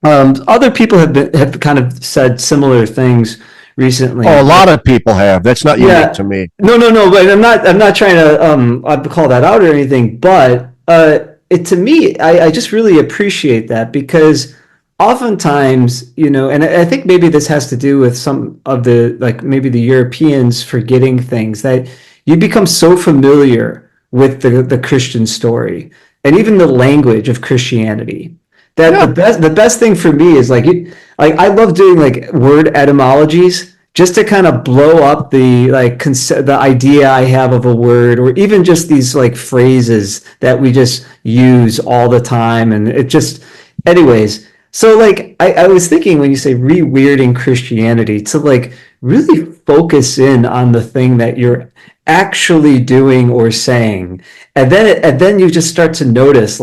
[SPEAKER 2] other people have kind of said similar things recently.
[SPEAKER 1] Oh, a lot of people have. That's not unique to me.
[SPEAKER 2] No. But I'm not trying to call that out or anything. But to me, I just really appreciate that, because oftentimes, and I think maybe this has to do with some of maybe the Europeans forgetting things, that you become so familiar with the Christian story and even the language of Christianity, that the best thing for me is I love doing word etymologies, just to kind of blow up the the idea I have of a word, or even just these phrases that we just use all the time. And it just, anyways. So I was thinking, when you say re-weirding Christianity, to really focus in on the thing that you're actually doing or saying, and then you just start to notice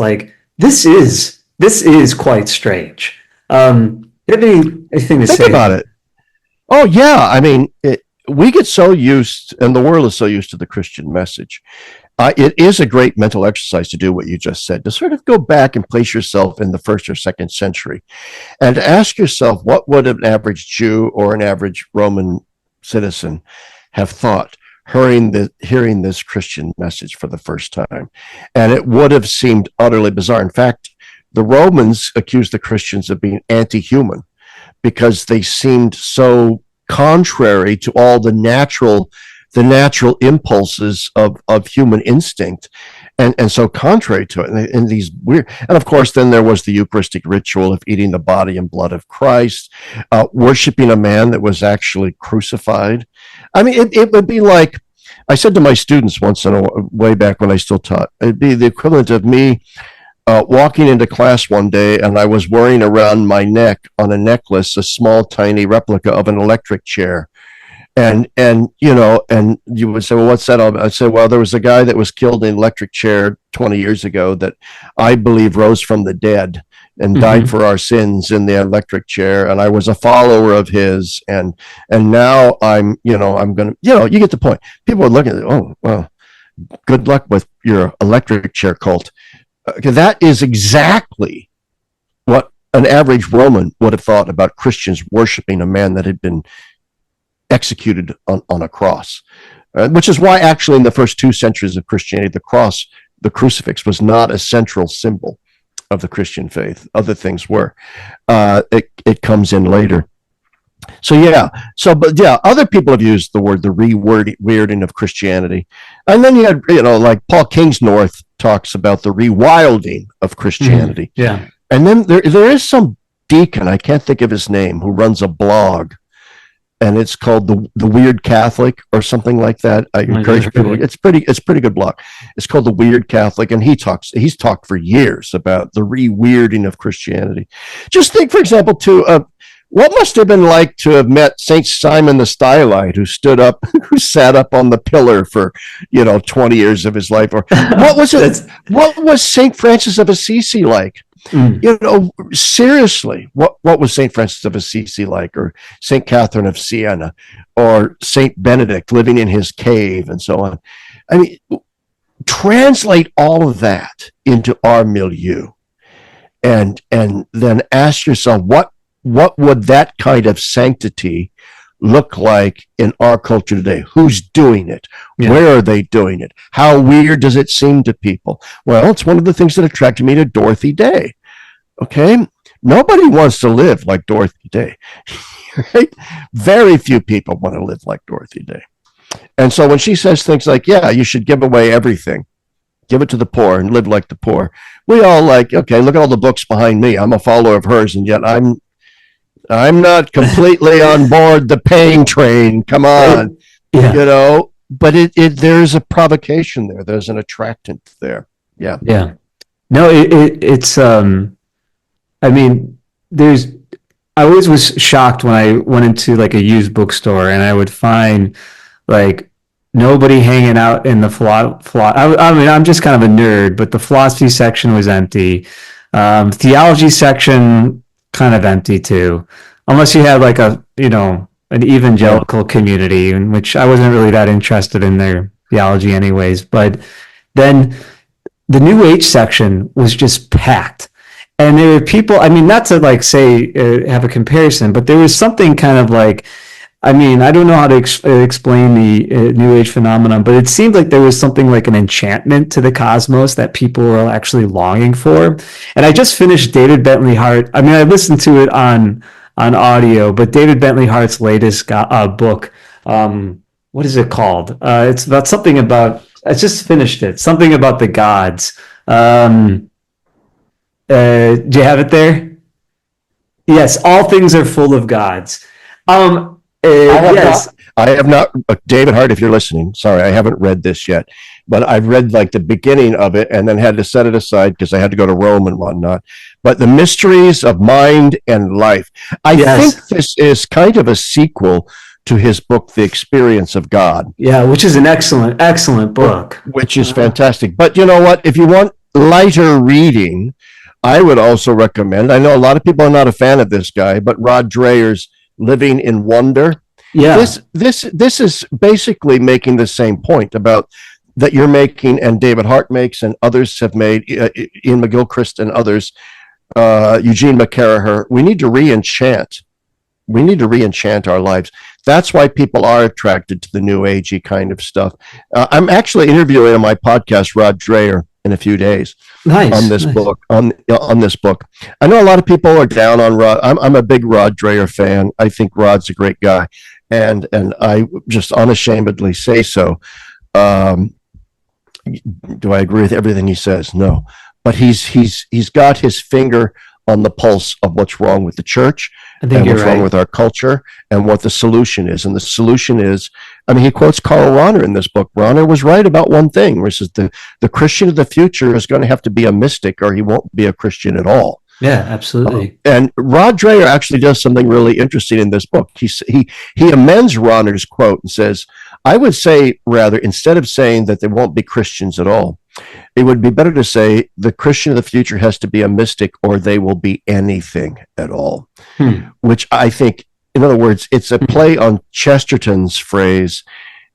[SPEAKER 2] this is quite strange. You have anything to say
[SPEAKER 1] about it? Oh yeah, I mean, we get so used, and the world is so used to the Christian message. It is a great mental exercise to do what you just said, to sort of go back and place yourself in the 1st or 2nd century, and to ask yourself, what would an average Jew or an average Roman citizen have thought hearing this Christian message for the first time? And it would have seemed utterly bizarre. In fact, the Romans accused the Christians of being anti-human, because they seemed so contrary to all the natural impulses of human instinct, and so contrary to it, and these weird. And of course, then there was the Eucharistic ritual of eating the body and blood of Christ, worshiping a man that was actually crucified. I mean, it would be like, I said to my students once way back when I still taught, it'd be the equivalent of me walking into class one day, and I was wearing around my neck on a necklace a small, tiny replica of an electric chair. And you would say, well, what's that? I'd say, well, there was a guy that was killed in an electric chair 20 years ago that I believe rose from the dead and died for our sins in the electric chair. And I was a follower of his. And now I'm going to, you get the point. People are looking at it, oh, well, good luck with your electric chair cult. That is exactly what an average Roman would have thought about Christians worshiping a man that had been executed on a cross, which is why actually in the first 2 centuries of Christianity, the cross, the crucifix, was not a central symbol of the Christian faith. Other things were. It comes in later. So but other people have used the word the weirding of Christianity, and then you had like Paul Kingsnorth talks about the rewilding of Christianity.
[SPEAKER 2] Yeah,
[SPEAKER 1] and then there is some deacon, I can't think of his name, who runs a blog, and it's called the Weird Catholic or something like that. I encourage people. It's pretty good blog. It's called the Weird Catholic, and he's talked for years about the re-weirding of Christianity. Just think, for example, what must have been like to have met Saint Simon the Stylite, who sat up on the pillar for 20 years of his life, or what was it? What was Saint Francis of Assisi like? Seriously, what was Saint Francis of Assisi like, or Saint Catherine of Siena, or Saint Benedict living in his cave, and so on? I mean, translate all of that into our milieu, and then ask yourself, what would that kind of sanctity look like in our culture today? Who's doing it? Yeah. Where are they doing it? How weird does it seem to people? Well, it's one of the things that attracted me to Dorothy Day. Okay, nobody wants to live like Dorothy Day. Right? Very few people want to live like Dorothy Day. And so when she says things like, yeah, you should give away everything, give it to the poor and live like the poor, we all like, okay, look at all the books behind me. I'm a follower of hers, and yet I'm not completely on board the paying train. Come on. Yeah. But there's a provocation there. There's an attractant there. Yeah.
[SPEAKER 2] Yeah. No, it's I mean, I always was shocked when I went into like a used bookstore and I would find like nobody hanging out in the I mean, I'm just kind of a nerd, but the philosophy section was empty. Theology section kind of empty too, unless you had like an evangelical community, in which I wasn't really that interested in their theology anyways. But then the New Age section was just packed. And there were people, I mean, not to like say, have a comparison, but there was something kind of like, I mean, I don't know how to explain the New Age phenomenon, but it seemed like there was something like an enchantment to the cosmos that people were actually longing for. And I just finished David Bentley Hart. I mean, I listened to it on audio, but David Bentley Hart's latest book, what is it called? It's about something about, I just finished it, something about the gods. Do you have it there? Yes, all things are full of gods. Yes.
[SPEAKER 1] I have not, David Hart, if you're listening, sorry, I haven't read this yet, but I've read like the beginning of it and then had to set it aside because I had to go to Rome and whatnot. But the mysteries of mind and life. I think this is kind of a sequel to his book, The Experience of God.
[SPEAKER 2] Yeah, which is an excellent book.
[SPEAKER 1] Which is fantastic. But you know what? If you want lighter reading, I would also recommend, I know a lot of people are not a fan of this guy, but Rod Dreher's Living in Wonder. Yeah. This is basically making the same point about that you're making, and David Hart makes, and others have made, Ian McGilchrist and others, Eugene McCarraher. We need to re-enchant. We need to re-enchant our lives. That's why people are attracted to the new agey kind of stuff. I'm actually interviewing on my podcast Rod Dreher in a few days. Nice, on this book. On this book, I know a lot of people are down on Rod. I'm a big Rod Dreher fan. I think Rod's a great guy, and I just unashamedly say so. Do I agree with everything he says? No, but he's got his finger on the pulse of what's wrong with the church and what's wrong with our culture and what the solution is. And the solution is, I mean, he quotes Karl Rahner in this book. Rahner was right about one thing, which is the Christian of the future is going to have to be a mystic or he won't be a Christian at all.
[SPEAKER 2] Yeah, absolutely.
[SPEAKER 1] And Rod Dreher actually does something really interesting in this book. He amends Rahner's quote and says, I would say, rather, instead of saying that there won't be Christians at all, it would be better to say the Christian of the future has to be a mystic or they will be anything at all. Which I think, in other words, it's a play on Chesterton's phrase.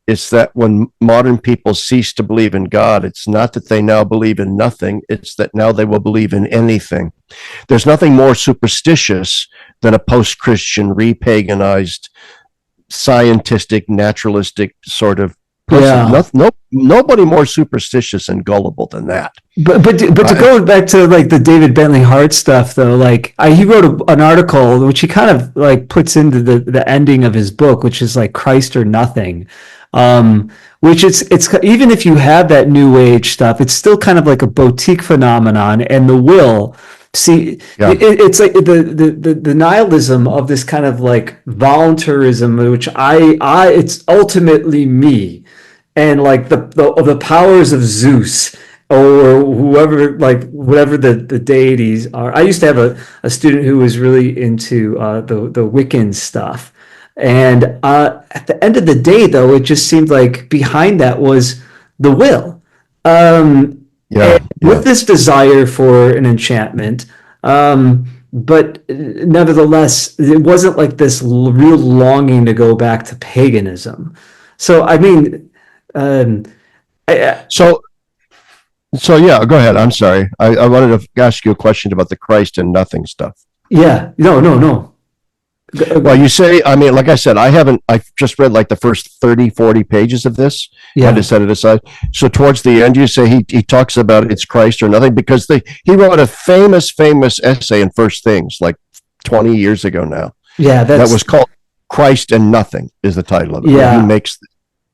[SPEAKER 1] It's that when modern people cease to believe in God, it's not that they now believe in nothing. It's that now they will believe in anything. There's nothing more superstitious than a post-Christian, re-paganized, scientific, naturalistic sort of person. Yeah. nobody more superstitious and gullible than that.
[SPEAKER 2] But to go back to like the David Bentley Hart stuff though, like he wrote an article which he kind of like puts into the ending of his book, which is like Christ or Nothing. Which it's even if you have that new age stuff, it's still kind of like a boutique phenomenon, and the will. See, it's like the nihilism of this kind of like voluntarism, which it's ultimately me, and like the powers of Zeus or whoever, like whatever the deities are. I used to have a student who was really into the Wiccan stuff, and at the end of the day, though, it just seemed like behind that was the will. With this desire for an enchantment, but nevertheless, it wasn't like this real longing to go back to paganism. So, I mean,
[SPEAKER 1] so yeah, go ahead. I'm sorry. I wanted to ask you a question about the Christ and nothing stuff.
[SPEAKER 2] Yeah, no.
[SPEAKER 1] Well, you say, I mean, like I said, I've just read like the first 30, 40 pages of this. Yeah. I had to set it aside. So towards the end, you say he talks about it's Christ or nothing, because he wrote a famous essay in First Things like 20 years ago now.
[SPEAKER 2] Yeah.
[SPEAKER 1] That was called Christ and Nothing is the title of it.
[SPEAKER 2] Yeah.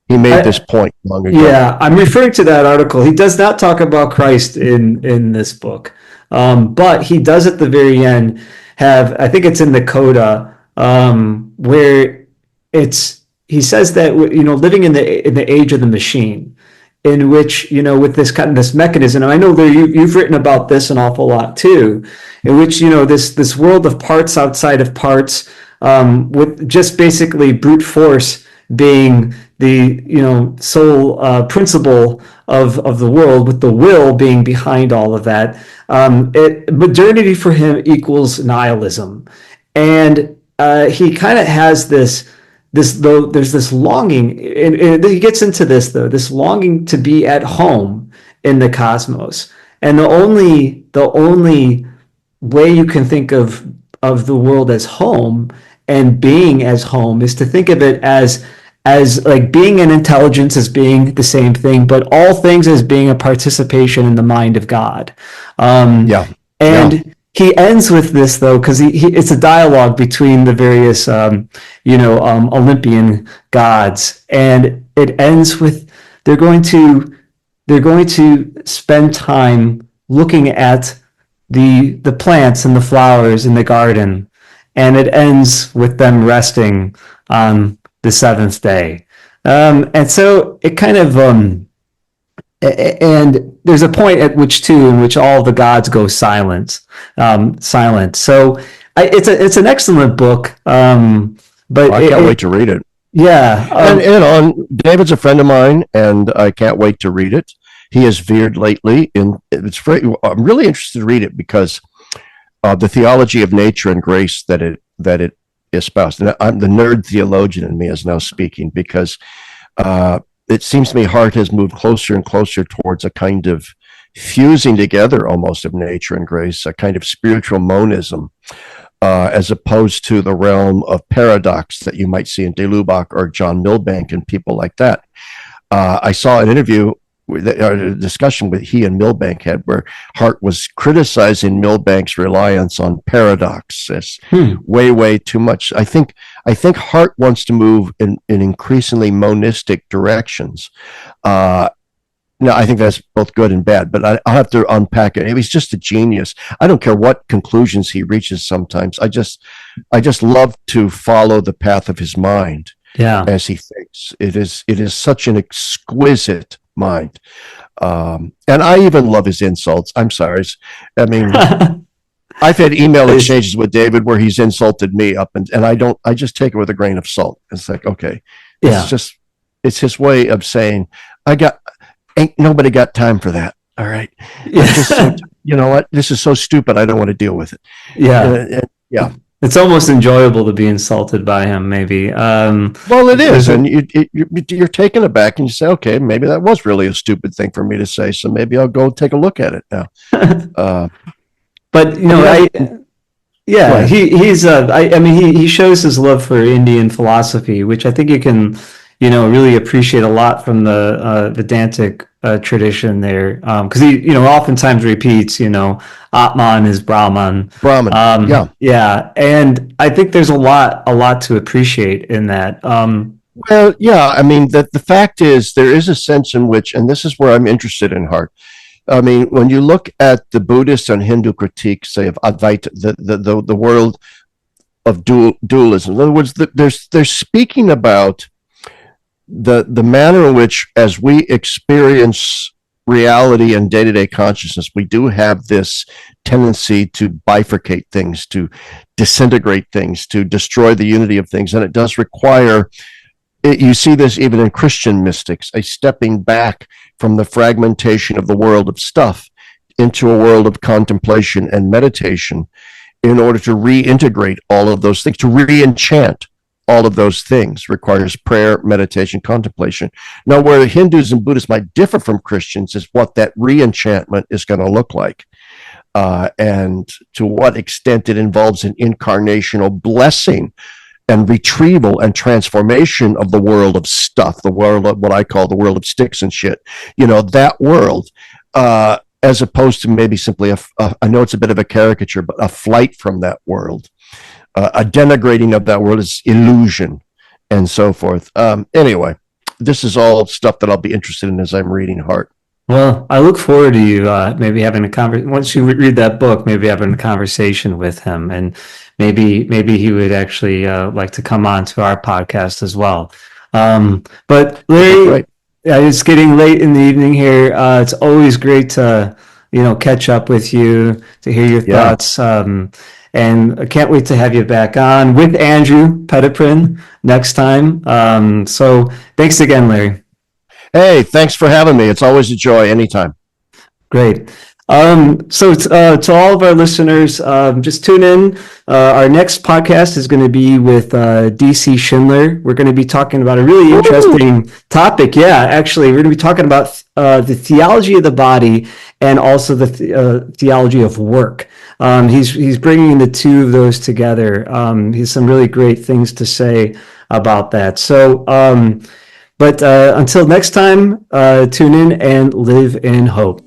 [SPEAKER 1] He made this point long ago.
[SPEAKER 2] Yeah, I'm referring to that article. He does not talk about Christ in this book. But he does at the very end I think it's in the coda, where he says that, living in the age of the machine, in which, with this mechanism, and I know that you've written about this an awful lot too, in which, this world of parts outside of parts, with just basically brute force being the sole principle of the world, with the will being behind all of that. Modernity for him equals nihilism, and he kind of has this there's this longing, and he gets into this longing to be at home in the cosmos, and the only way you can think of the world as home and being as home is to think of it as like being an intelligence as being the same thing, but all things as being a participation in the mind of God. He ends with this though, because it's a dialogue between the various Olympian gods, and it ends with they're going to spend time looking at the plants and the flowers in the garden, and it ends with them resting on the seventh day. And so it kind of and there's a point at which in which all the gods go silent. So it's an excellent book. But
[SPEAKER 1] I can't wait to read it.
[SPEAKER 2] Yeah.
[SPEAKER 1] And David's a friend of mine, and I can't wait to read it. He has veered lately, and I'm really interested to read it because the theology of nature and grace that it espoused. And I'm the nerd theologian in me is now speaking, because it seems to me Hart has moved closer and closer towards a kind of fusing together almost of nature and grace, a kind of spiritual monism, as opposed to the realm of paradox that you might see in de Lubac or John Milbank and people like that. I saw an interview, a discussion with he and Milbank had, where Hart was criticizing Milbank's reliance on paradox as way too much. I think Hart wants to move in increasingly monistic directions. No, I think that's both good and bad, but I'll have to unpack it. He's just a genius. I don't care what conclusions he reaches sometimes. I just love to follow the path of his mind as he thinks. It is such an exquisite mind. And I even love his insults. I'm sorry. I mean, I've had email exchanges with David where he's insulted me and I just take it with a grain of salt. It's like, okay, it's his way of saying, ain't nobody got time for that. All right. You know what? This is so stupid. I don't want to deal with it.
[SPEAKER 2] Yeah. It's almost enjoyable to be insulted by him, maybe.
[SPEAKER 1] Well, it is. And you're taken aback and you say, okay, maybe that was really a stupid thing for me to say. So maybe I'll go take a look at it now.
[SPEAKER 2] But, he shows his love for Indian philosophy, which I think you can really appreciate a lot from the Vedantic tradition there, because he oftentimes repeats, Atman is Brahman.
[SPEAKER 1] Brahman. Yeah.
[SPEAKER 2] Yeah, and I think there's a lot to appreciate in that.
[SPEAKER 1] Well, yeah. I mean, the fact is, there is a sense in which, and this is where I'm interested in heart. I mean, when you look at the Buddhist and Hindu critique, say, of Advaita, the world of dualism. In other words, they're speaking about the manner in which, as we experience reality and day-to-day consciousness, we do have this tendency to bifurcate things, to disintegrate things, to destroy the unity of things, and it does require you see this even in Christian mystics, a stepping back from the fragmentation of the world of stuff into a world of contemplation and meditation in order to reintegrate all of those things, to re-enchant all of those things requires prayer, meditation, contemplation. Now, where Hindus and Buddhists might differ from Christians is what that re-enchantment is going to look like. And to what extent it involves an incarnational blessing and retrieval and transformation of the world of stuff, the world of what I call the world of sticks and shit, that world, as opposed to maybe simply I know it's a bit of a caricature, but a flight from that world, a denigrating of that world is illusion and so forth. Anyway, this is all stuff that I'll be interested in as I'm reading Heart.
[SPEAKER 2] Well, I look forward to you maybe having a conversation once you read that book. Maybe having a conversation with him, and maybe he would actually like to come on to our podcast as well. But Larry, it's getting late in the evening here. It's always great to catch up with you, to hear your thoughts. And I can't wait to have you back on with Andrew Petiprin next time. So thanks again, Larry.
[SPEAKER 1] Hey, thanks for having me. It's always a joy anytime.
[SPEAKER 2] Great. So to all of our listeners, just tune in. Our next podcast is going to be with DC Schindler. We're going to be talking about a really interesting topic. Yeah, actually, we're going to be talking about the theology of the body and also the theology of work. He's bringing the two of those together. He has some really great things to say about that. So, but until next time, tune in and live in hope.